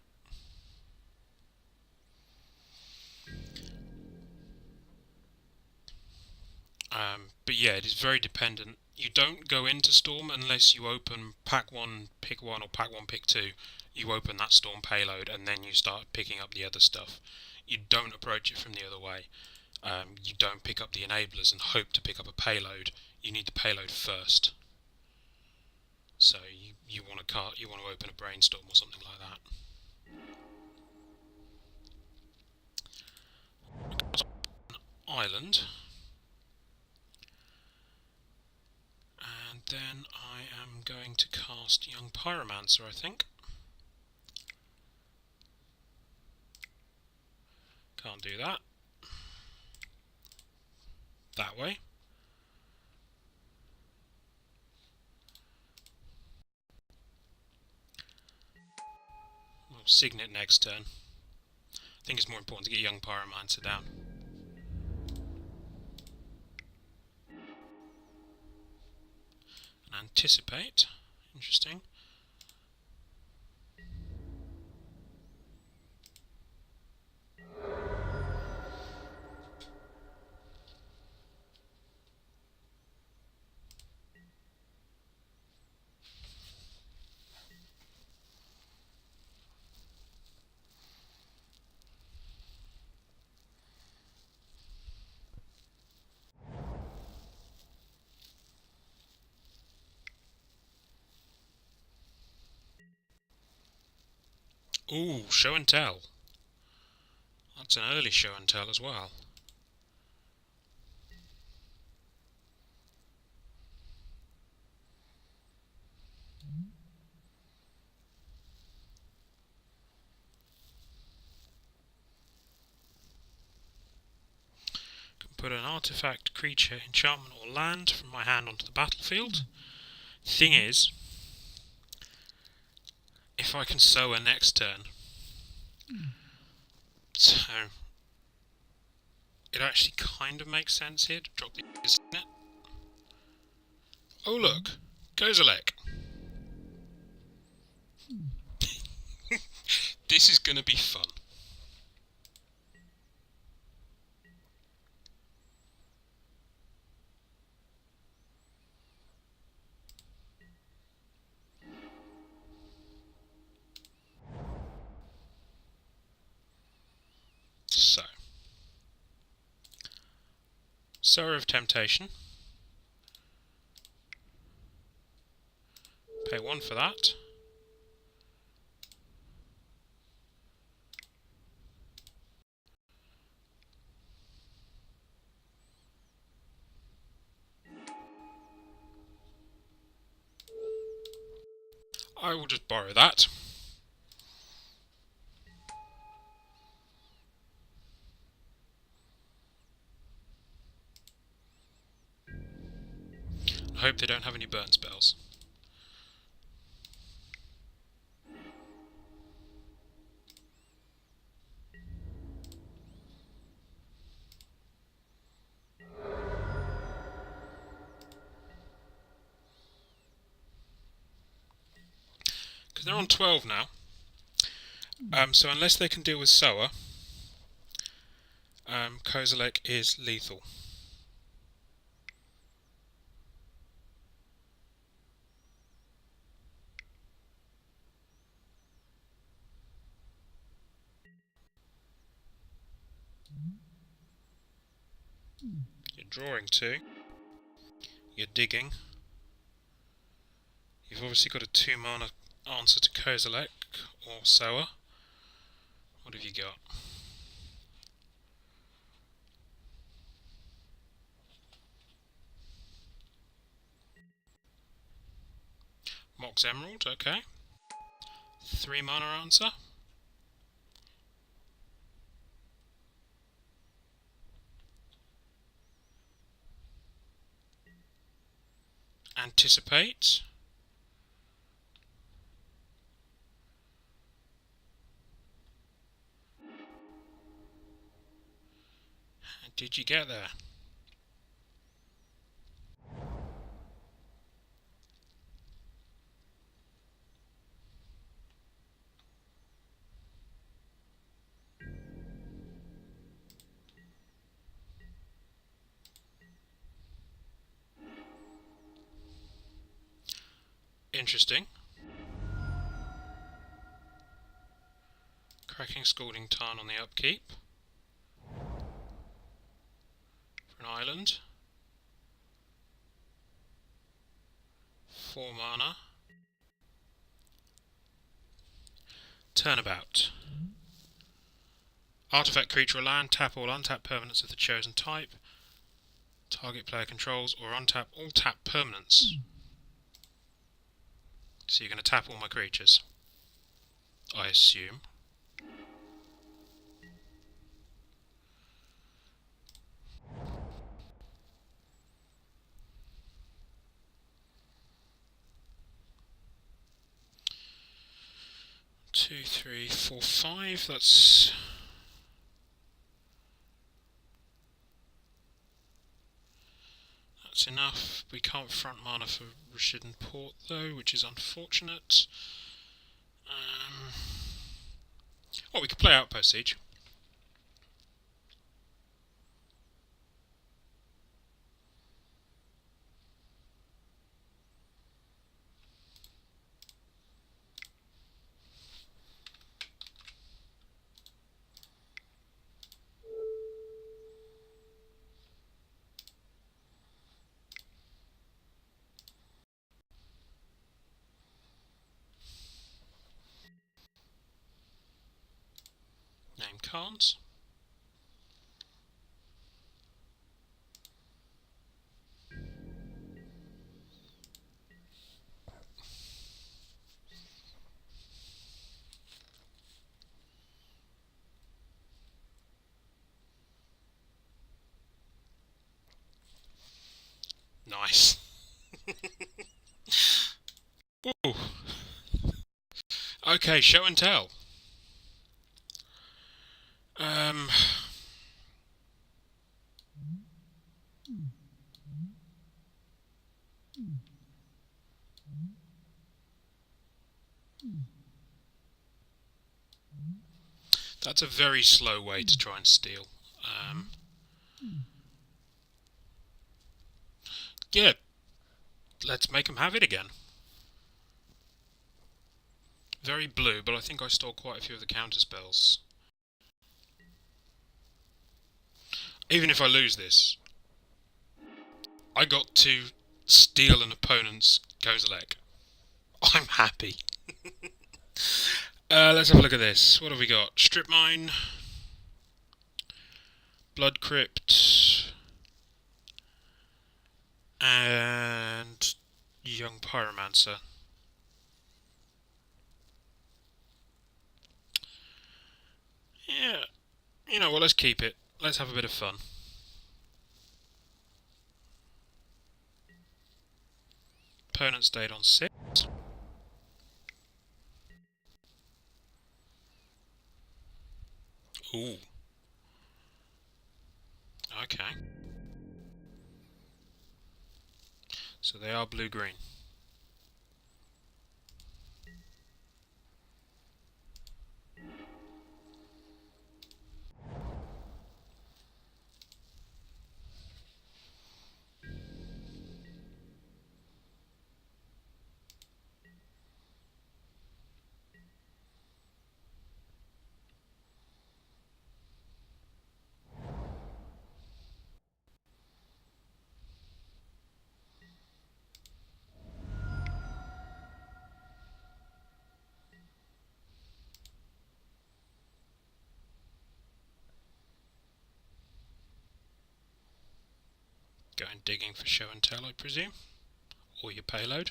But yeah, it is very dependent. You don't go into Storm unless you open pack 1, pick 1, or pack 1, pick 2. You open that Storm payload and then you start picking up the other stuff. You don't approach it from the other way. You don't pick up the enablers and hope to pick up a payload. You need the payload first. So you want to open a brainstorm or something like that. Island, and then I am going to cast Young Pyromancer, I think. Can't do that. That way. We'll Signet next turn. I think it's more important to get Young Pyromancer down. And Anticipate. Interesting. Ooh, Show and Tell. That's an early Show and Tell as well. Can put an artifact, creature, enchantment or land from my hand onto the battlefield. Thing is, if I can sow a next turn, so it actually kind of makes sense here to drop the Signet. Oh look, Kozilek. This is going to be fun. So, Sower of Temptation. Pay 1 for that. I will just borrow that. I hope they don't have any burn spells. Because they're on 12 now. So unless they can deal with Sower, Kozilek is lethal. You're drawing 2. You're digging. You've obviously got a 2-mana answer to Kozilek or Sower. What have you got? Mox Emerald, okay. 3-mana answer. Anticipate. Did you get there? Interesting. Cracking Scalding Tarn on the upkeep. For an island. 4 mana. Turnabout. Artifact, creature, or land, tap all untapped permanents of the chosen type. Target player controls, or untap all tap permanents. So you're going to tap all my creatures, I assume. Two, three, four, five. That's enough. We can't front mana for Rashidun Port though, which is unfortunate. Oh, we could play Outpost Siege. Name cards. Nice. Ooh. Okay, show and tell. That's a very slow way to try and steal. Yeah, let's make them have it again. Very blue, but I think I stole quite a few of the counter spells. Even if I lose this, I got to steal an opponent's Kozilek. I'm happy. Let's have a look at this. What have we got? Strip Mine, Blood Crypt, and Young Pyromancer. Yeah, you know what, let's keep it. Let's have a bit of fun. Opponent stayed on 6. Ooh. Okay. So they are blue-green. Going digging for show and tell, I presume? Or your payload?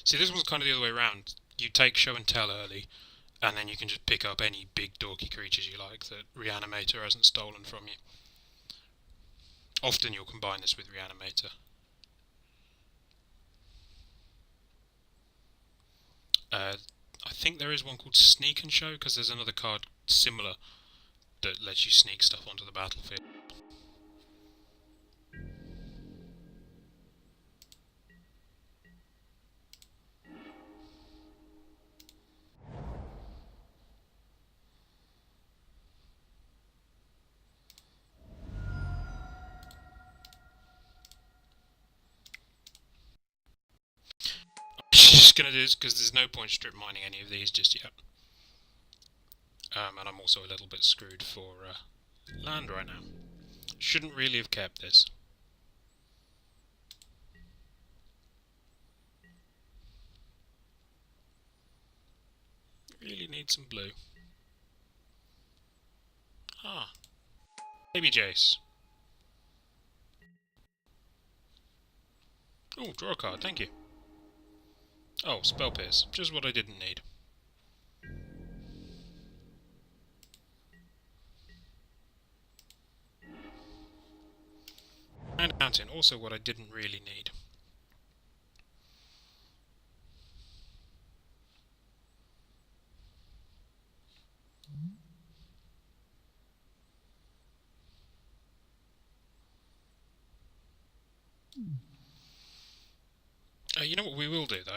See, this one's kind of the other way around. You take show and tell early, and then you can just pick up any big dorky creatures you like that Reanimator hasn't stolen from you. Often you'll combine this with Reanimator. I think there is one called Sneak and Show, because there's another card similar that lets you sneak stuff onto the battlefield. Just gonna do this because there's no point strip mining any of these just yet. And I'm also a little bit screwed for land right now. Shouldn't really have kept this. Really need some blue. Ah. Baby Jace. Oh, draw a card, thank you. Oh, Spell Pierce. Just what I didn't need. And Mountain, also what I didn't really need. You know what we will do, though?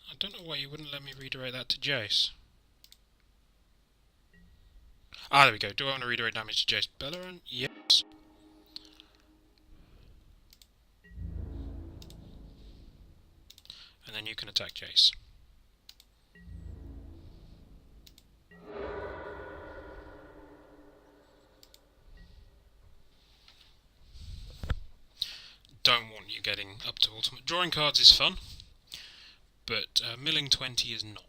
I don't know why you wouldn't let me redirect that to Jace. Ah, there we go. Do I want to redirect damage to Jace Bellerin? Yes. And then you can attack Jace. Don't want you getting up to ultimate. Drawing cards is fun, but milling 20 is not.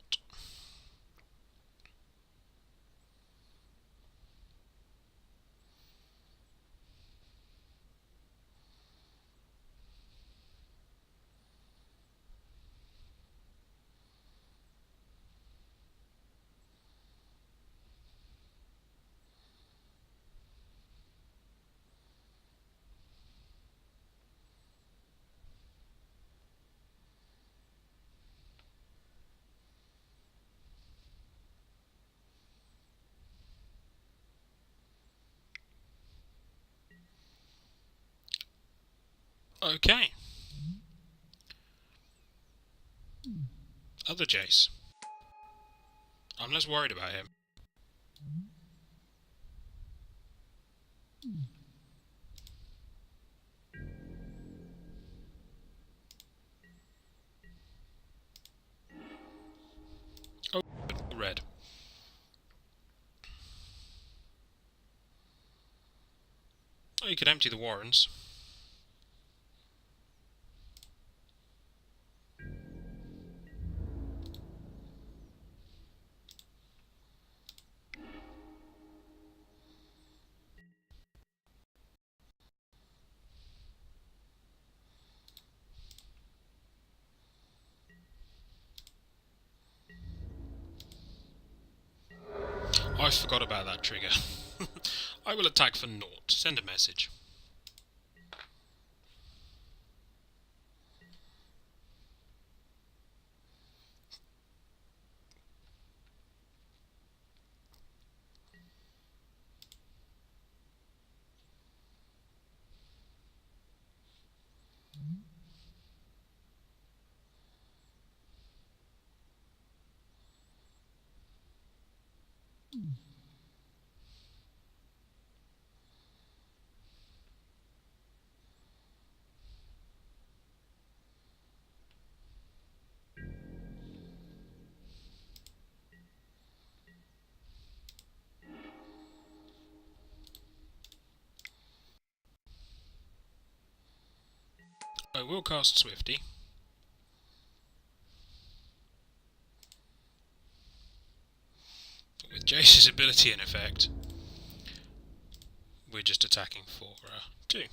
Okay. Other Jace. I'm less worried about him. Oh, red. Oh, you could empty the Warrens. I forgot about that trigger. I will attack for naught. Send a message. I will cast Swifty. Jace's ability in effect. We're just attacking for 2.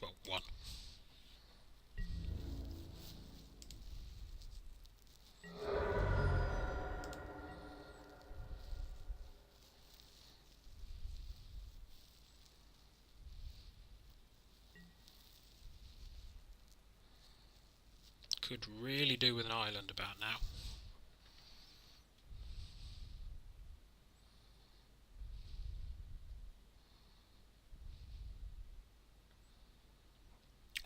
Well, 1. Could really do with an island about now.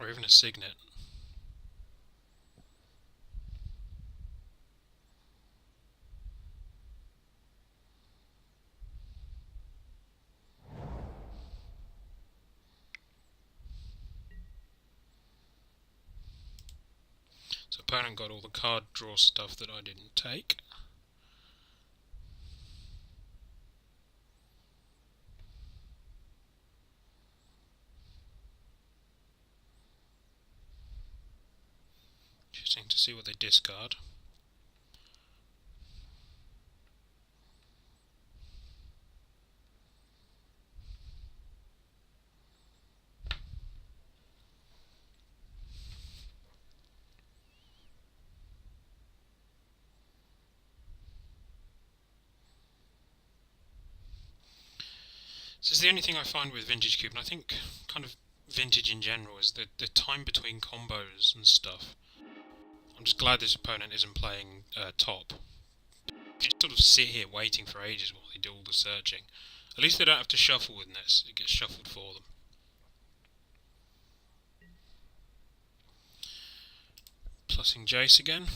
Or even a signet. So opponent got all the card draw stuff that I didn't take. Interesting to see what they discard. This is the only thing I find with Vintage Cube, and I think kind of Vintage in general, is the time between combos and stuff. I'm just glad this opponent isn't playing top. If you sort of sit here waiting for ages while they do all the searching, at least they don't have to shuffle with this, it gets shuffled for them. Plussing Jace again.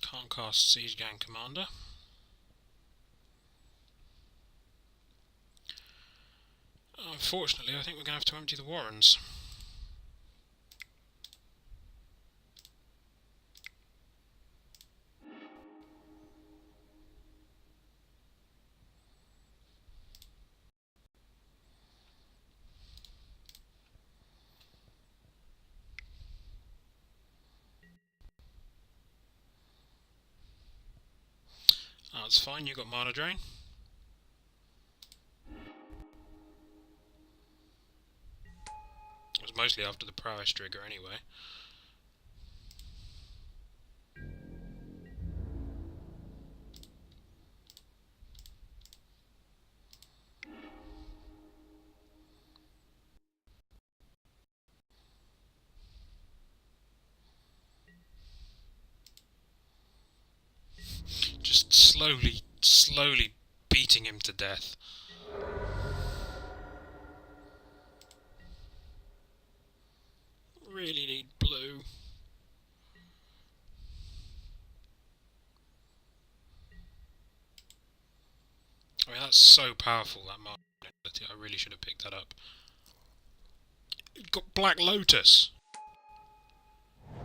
Can't cast Siege Gang Commander. Unfortunately, I think we're going to have to empty the Warrens. That's fine, you got Mana Drain. It was mostly after the Prowess trigger anyway. Just slowly beating him to death. Really need blue. I mean, that's so powerful, that Mana ability. I really should have picked that up. You've got Black Lotus.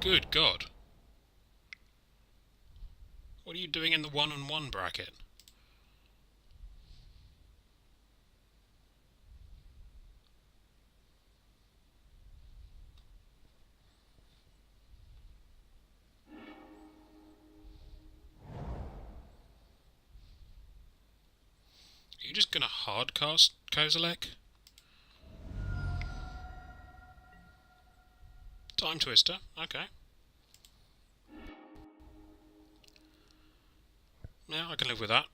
Good God. What are you doing in the 1-on-1 bracket? Are you just gonna hardcast Kozilek? Time Twister, okay. Yeah, I can live with that.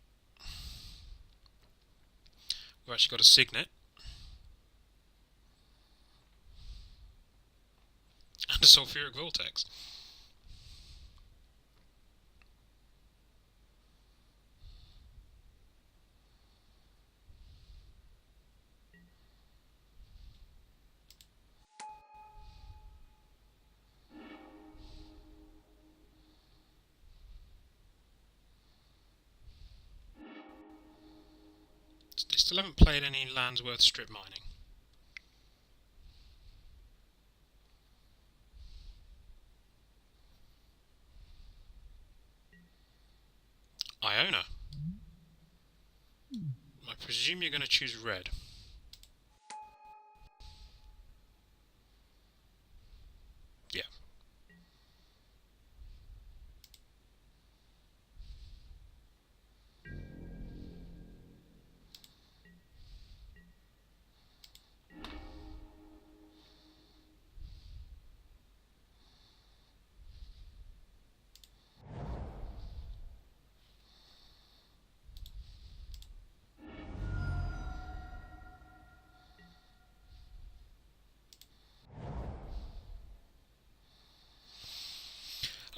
We've actually got a Signet. And a Sulfuric Vortex. They still haven't played any lands worth strip mining. Iona. I presume you're going to choose red.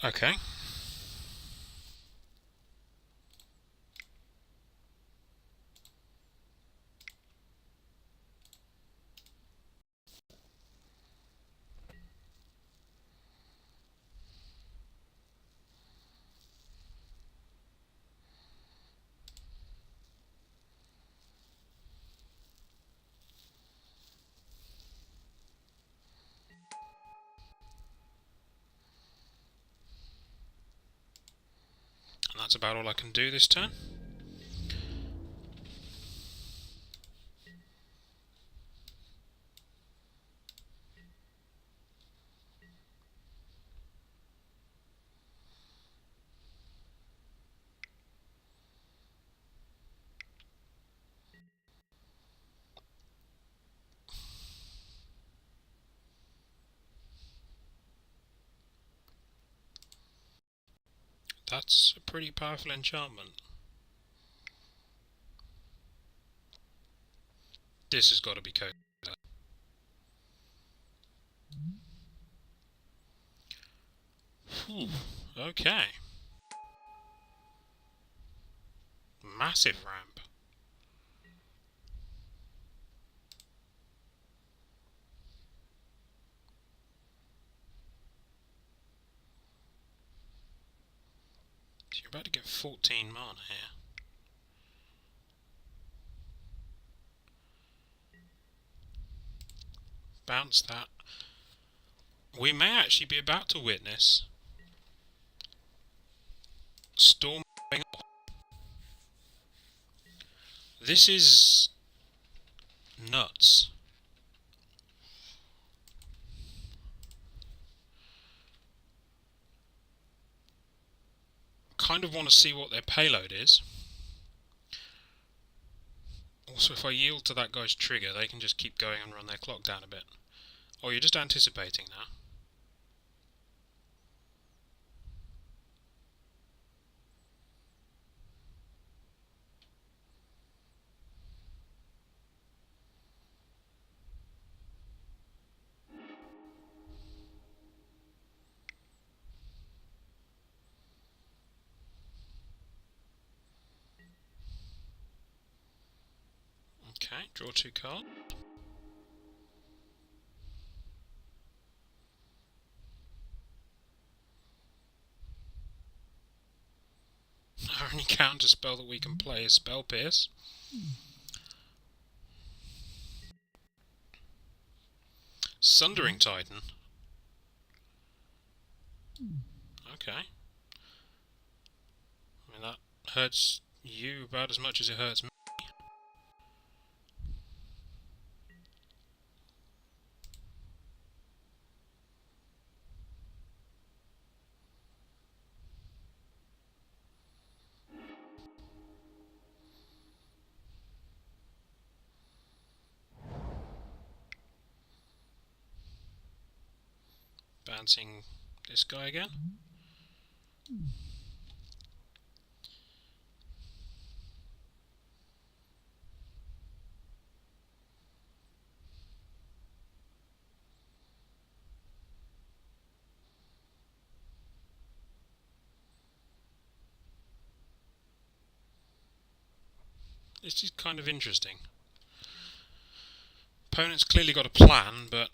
Okay. And that's about all I can do this turn. That's a pretty powerful enchantment. This has got to be Keab. Okay. Massive ramp. So you're about to get 14 mana here. Bounce that. We may actually be about to witness Storm going off. This is nuts. Kind of want to see what their payload is. Also, if I yield to that guy's trigger, they can just keep going and run their clock down a bit. Oh, you're just anticipating now. Okay, draw 2 cards. Our only counter spell that we can play is Spell Pierce. Sundering Titan. Okay. I mean, that hurts you about as much as it hurts me. Bouncing this guy again. This is kind of interesting. Opponent's clearly got a plan, but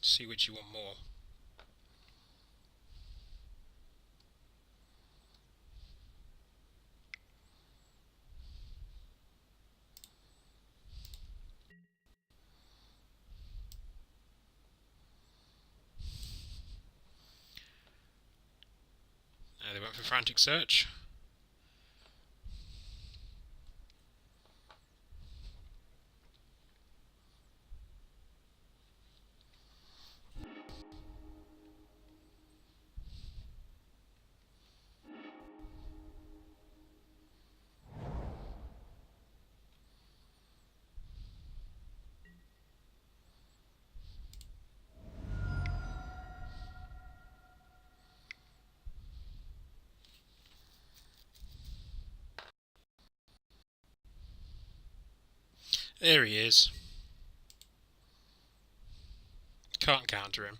see which you want more. They went for Frantic Search. There he is. Can't counter him.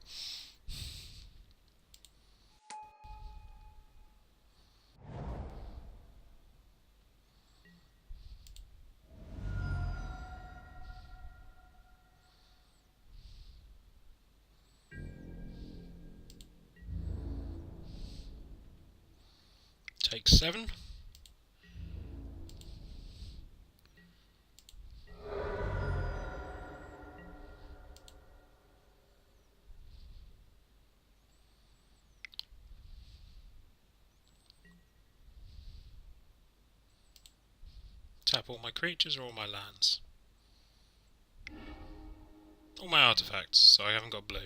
Take 7. Tap all my creatures or all my lands. All my artifacts, so I haven't got blue.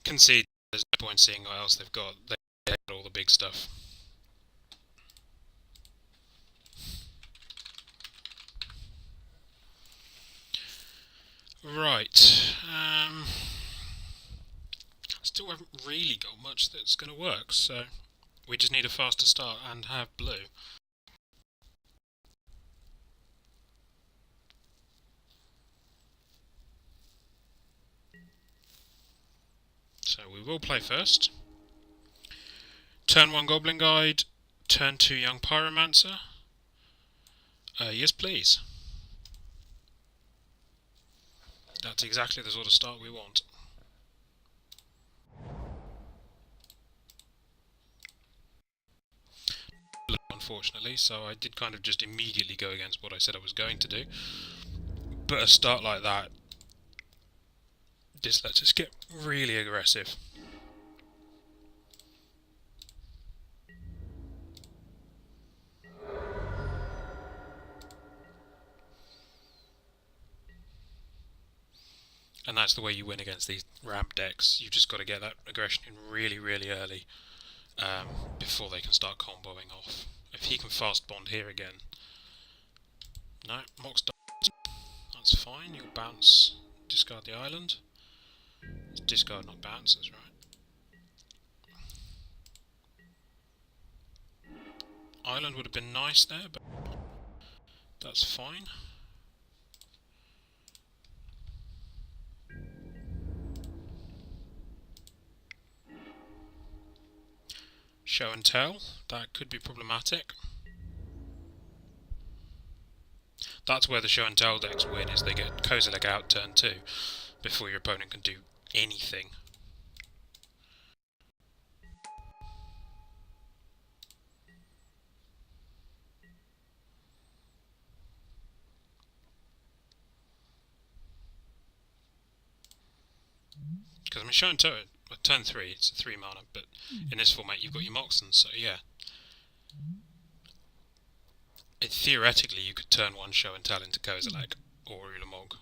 Concede, there's no point seeing what else they've got. They got all the big stuff. Right. Still haven't really got much that's going to work, so we just need a faster start and have blue. So we will play first. Turn 1 Goblin Guide, turn 2 Young Pyromancer. Yes please. That's exactly the sort of start we want. Unfortunately, so I did kind of just immediately go against what I said I was going to do. But a start like that just lets us get really aggressive. And that's the way you win against these ramp decks. You've just got to get that aggression in really, really early before they can start comboing off. If he can fast bond here again. No, Mox does. That's fine. You'll bounce, discard the island. It's discard, not bounce, that's right. Island would have been nice there, but that's fine. Show and tell, that could be problematic. That's where the show and tell decks win, is they get Kozilek out turn 2 before your opponent can do anything. Because I mean, show and tell, turn 3, it's a 3 mana, but in this format you've got your Moxons, so yeah. Theoretically, you could turn 1 show and tell into Kozilek or Ulamog.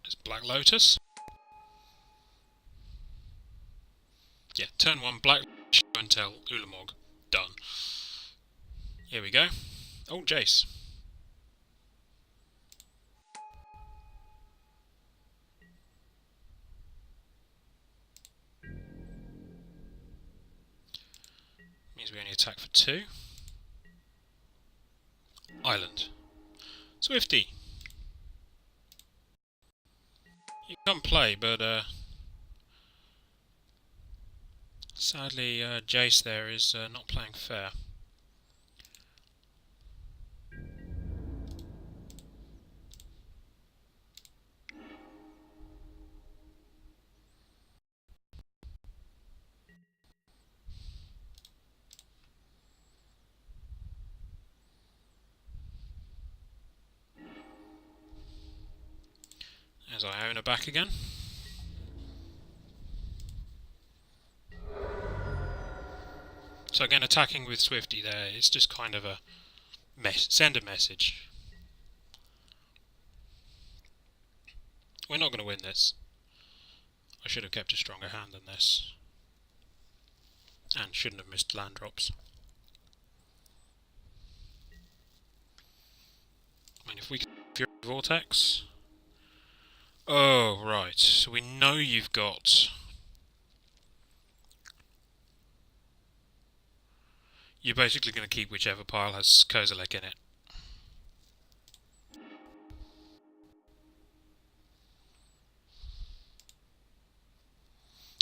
There's Black Lotus. Yeah, turn 1, Black show and tell, Ulamog. Done. Here we go. Oh, Jace. Means we only attack for 2. Island. Swifty. You can play, but sadly Jace there is not playing fair. As I own her back again. So again, attacking with Swifty there, it's just kind of a send a message. We're not going to win this. I should have kept a stronger hand than this. And shouldn't have missed land drops. if we can Fury Vortex. Oh, right. So we know you've got... You're basically going to keep whichever pile has Kozilek in it.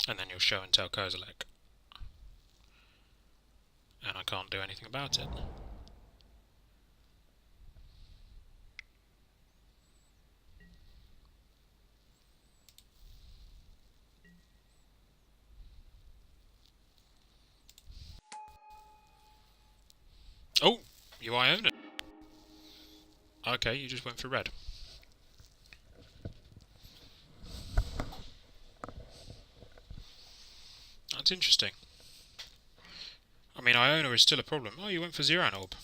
And then you'll show and tell Kozilek. And I can't do anything about it. Oh! You own it. Okay, you just went for red. That's interesting. I mean, Iona is still a problem. Oh, you went for Zeran Orb.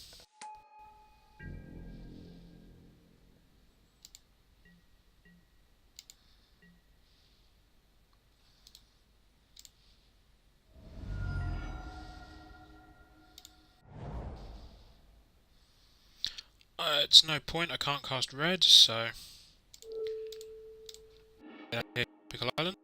It's no point, I can't cast red, so... Pickle Island.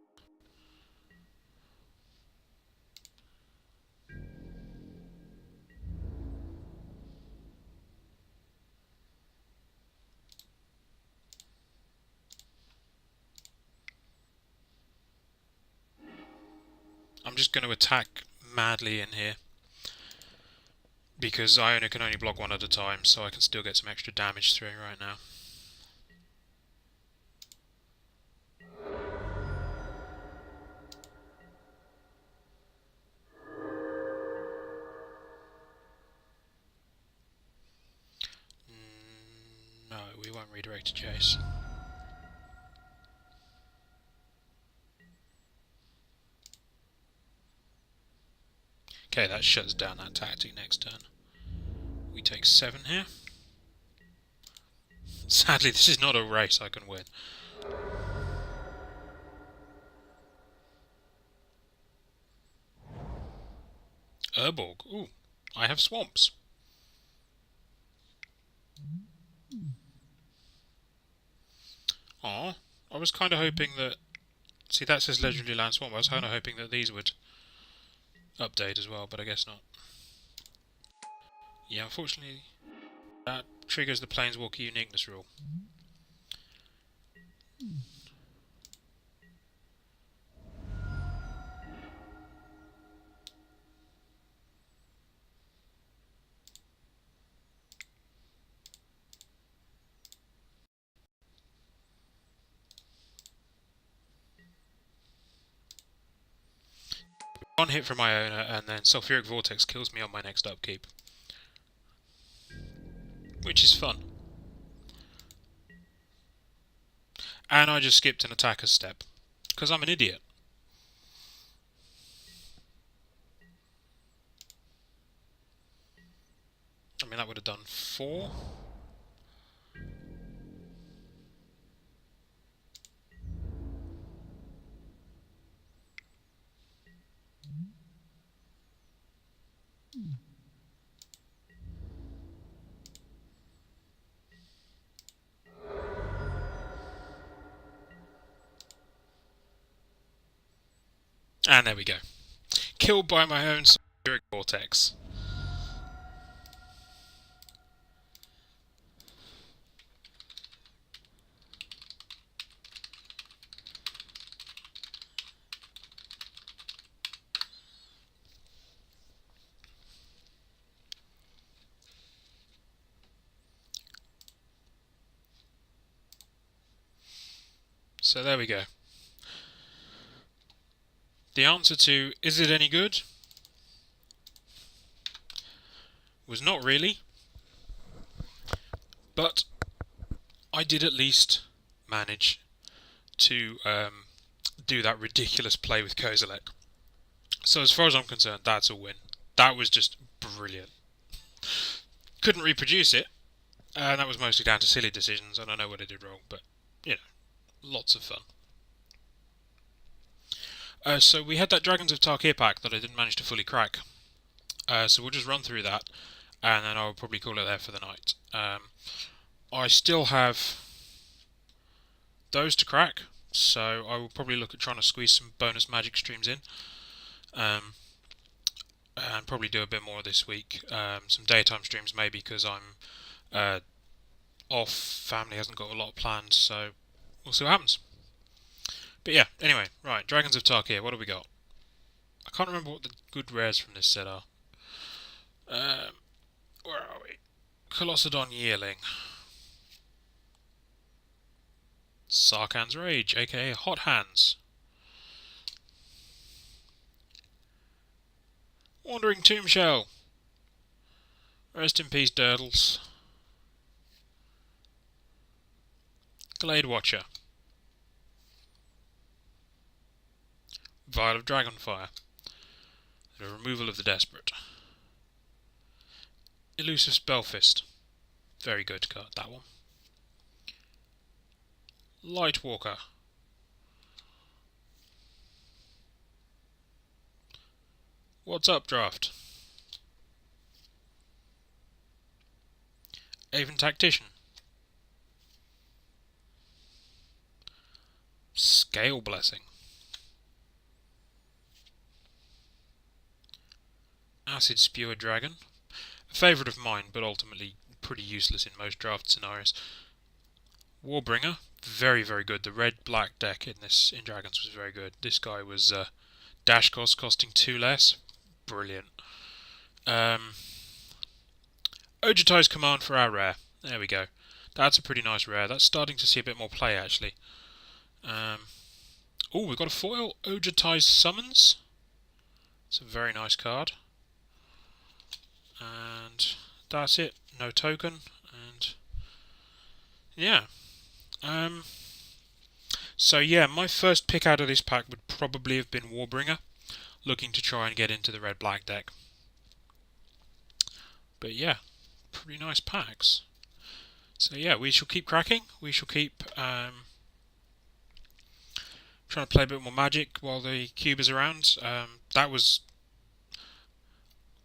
I'm just going to attack madly in here. Because Iona can only block one at a time, so I can still get some extra damage through right now. No, we won't redirect to chase. Okay, that shuts down that tactic next turn. We take 7 here. Sadly, this is not a race I can win. Urborg. Ooh, I have swamps. Aw, I was kind of hoping that... See, that says Legendary Land Swamp. I was kind of hoping that these would update as well, but I guess not. Yeah, unfortunately, that triggers the Planeswalker uniqueness rule. One hit from Iona, and then Sulfuric Vortex kills me on my next upkeep. Which is fun. And I just skipped an attacker's step. Because I'm an idiot. I mean, that would have done 4. And there we go. Killed by my own Sulfuric Vortex. So there we go. The answer to, is it any good? Was not really. But I did at least manage to do that ridiculous play with Kozilek. So as far as I'm concerned, that's a win. That was just brilliant. Couldn't reproduce it, and that was mostly down to silly decisions. I don't know what I did wrong, but, you know, lots of fun. So we had that Dragons of Tarkir pack that I didn't manage to fully crack. So we'll just run through that, and then I'll probably call it there for the night. I still have those to crack, so I will probably look at trying to squeeze some bonus magic streams in. And probably do a bit more this week. Some daytime streams maybe, because I'm off. Family hasn't got a lot planned, so we'll see what happens. But yeah, anyway, right, Dragons of Tarkir, what have we got? I can't remember what the good rares from this set are. Where are we? Colossodon Yearling. Sarkhan's Rage, aka Hot Hands. Wandering Tomb Shell. Rest in peace, Durdles. Glade Watcher. Vial of Dragonfire. The removal of the Desperate. Elusive Spellfist. Very good card, that one. Lightwalker. What's up, Draft? Aven Tactician. Scale Blessing. Acid Spewer Dragon. A favourite of mine, but ultimately pretty useless in most draft scenarios. Warbringer. Very, very good. The red-black deck in Dragons was very good. This guy was dash cost costing 2 less. Brilliant. Ojutai's Command for our rare. There we go. That's a pretty nice rare. That's starting to see a bit more play, actually. Oh, we've got a foil. Ojutai's Summons. It's a very nice card. And that's it. No token. And yeah. So yeah, my first pick out of this pack would probably have been Warbringer, looking to try and get into the red-black deck. But yeah, pretty nice packs. So yeah, we shall keep cracking. We shall keep trying to play a bit more Magic while the Keab is around. That was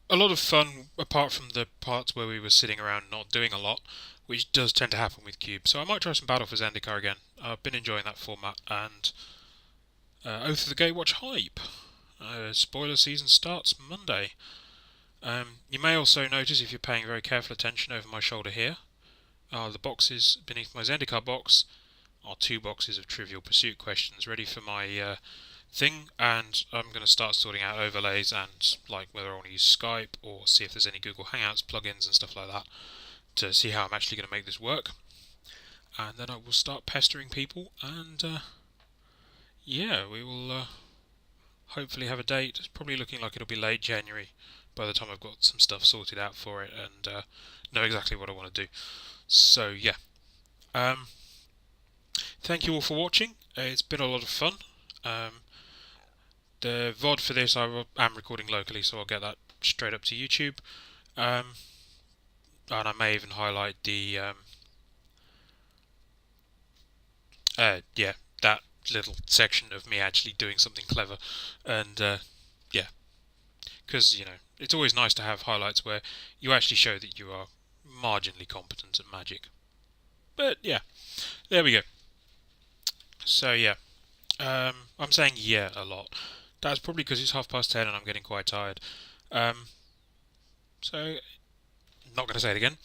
a lot of fun, apart from the parts where we were sitting around not doing a lot, which does tend to happen with Keab. So I might try some Battle for Zendikar again. I've been enjoying that format. And Oath of the Gatewatch hype. Spoiler season starts Monday. You may also notice, if you're paying very careful attention over my shoulder here, the boxes beneath my Zendikar box are 2 boxes of Trivial Pursuit questions ready for my thing, and I'm going to start sorting out overlays and like whether I want to use Skype or see if there's any Google Hangouts plugins and stuff like that to see how I'm actually going to make this work. And then I will start pestering people, and yeah, we will hopefully have a date. It's probably looking like it'll be late January by the time I've got some stuff sorted out for it and know exactly what I want to do. So yeah, thank you all for watching. It's been a lot of fun. The VOD for this I am recording locally, so I'll get that straight up to YouTube. And I may even highlight the that little section of me actually doing something clever. And yeah, because it's always nice to have highlights where you actually show that you are marginally competent at Magic. But yeah, there we go. So yeah, I'm saying yeah a lot. That's probably because it's 10:30 and I'm getting quite tired. So, not going to say it again.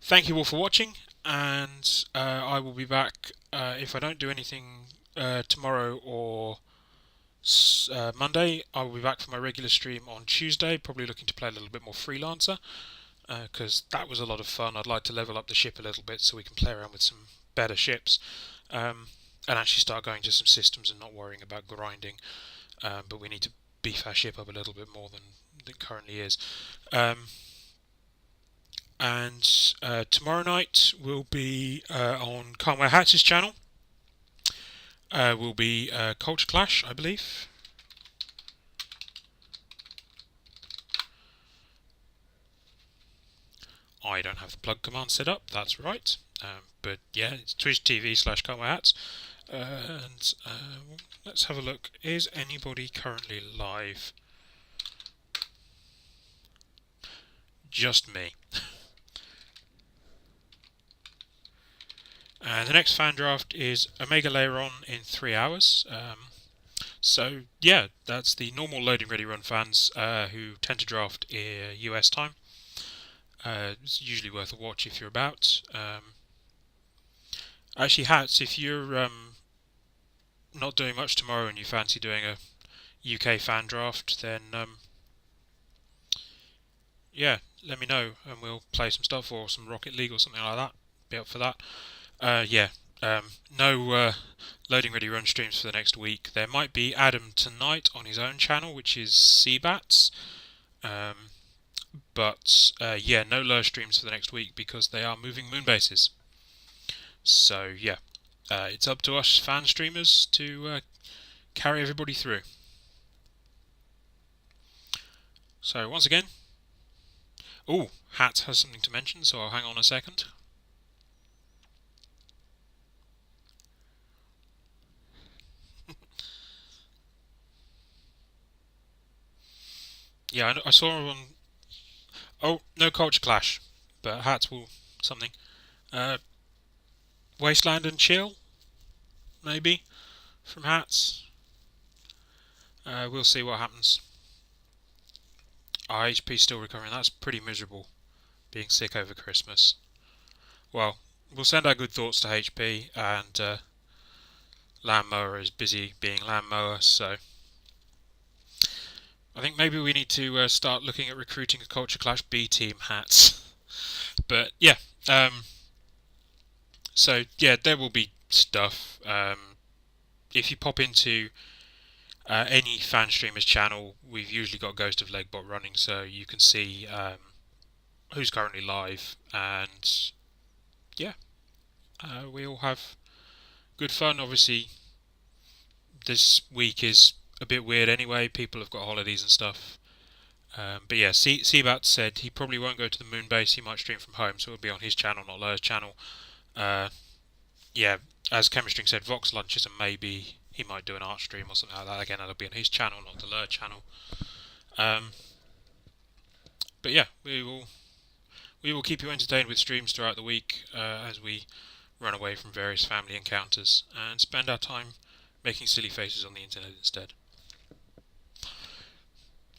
Thank you all for watching, and I will be back if I don't do anything tomorrow or Monday. I will be back for my regular stream on Tuesday, probably looking to play a little bit more Freelancer, because that was a lot of fun. I'd like to level up the ship a little bit so we can play around with some better ships, and actually start going to some systems and not worrying about grinding. But we need to beef our ship up a little bit more than it currently is. And tomorrow night will be on Carmware Hats' channel. Will be Culture Clash, I believe. I don't have the plug command set up, that's right. But yeah, it's Twitch TV/Carmware Hats. And let's have a look. Is anybody currently live? Just me. The next fan draft is Omega later on in 3 hours. So yeah, that's the normal loading ready run fans who tend to draft US time. It's usually worth a watch if you're about. Actually, Hats, if you're not doing much tomorrow and you fancy doing a UK fan draft, then yeah, let me know and we'll play some stuff or some Rocket League or something like that. Be up for that. Yeah, no loading ready run streams for the next week. There might be Adam tonight on his own channel, which is Seabats. But yeah, no lure streams for the next week because they are moving moon bases. So yeah, it's up to us fan streamers to carry everybody through. So once again, Hat has something to mention, so I'll hang on a second. Yeah, I saw him on. Oh, no culture clash, but Hats will something. Wasteland and Chill, maybe, from Hats. We'll see what happens. Our HP's still recovering. That's pretty miserable, being sick over Christmas. Well, we'll send our good thoughts to HP, and Landmower is busy being Landmower, so I think maybe we need to start looking at recruiting a Culture Clash B team Hats. But yeah, so yeah, there will be stuff. If you pop into any fan streamer's channel, we've usually got Ghost of Legbot running, so you can see who's currently live, and yeah, we all have good fun. Obviously, this week is a bit weird anyway. People have got holidays and stuff. But yeah, Seabat said he probably won't go to the moon base. He might stream from home, so it'll be on his channel, not Lur's channel. Yeah, as Chemistry said, Vox lunches and maybe he might do an art stream or something like that. Again, that'll be on his channel, not the Lur channel. But yeah, we will keep you entertained with streams throughout the week as we run away from various family encounters and spend our time making silly faces on the internet instead.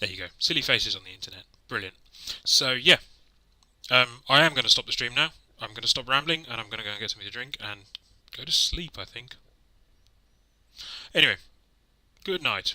There you go, silly faces on the internet. Brilliant. So yeah, I am going to stop the stream now. I'm going to stop rambling and I'm going to go and get something to drink and go to sleep, I think. Anyway, good night.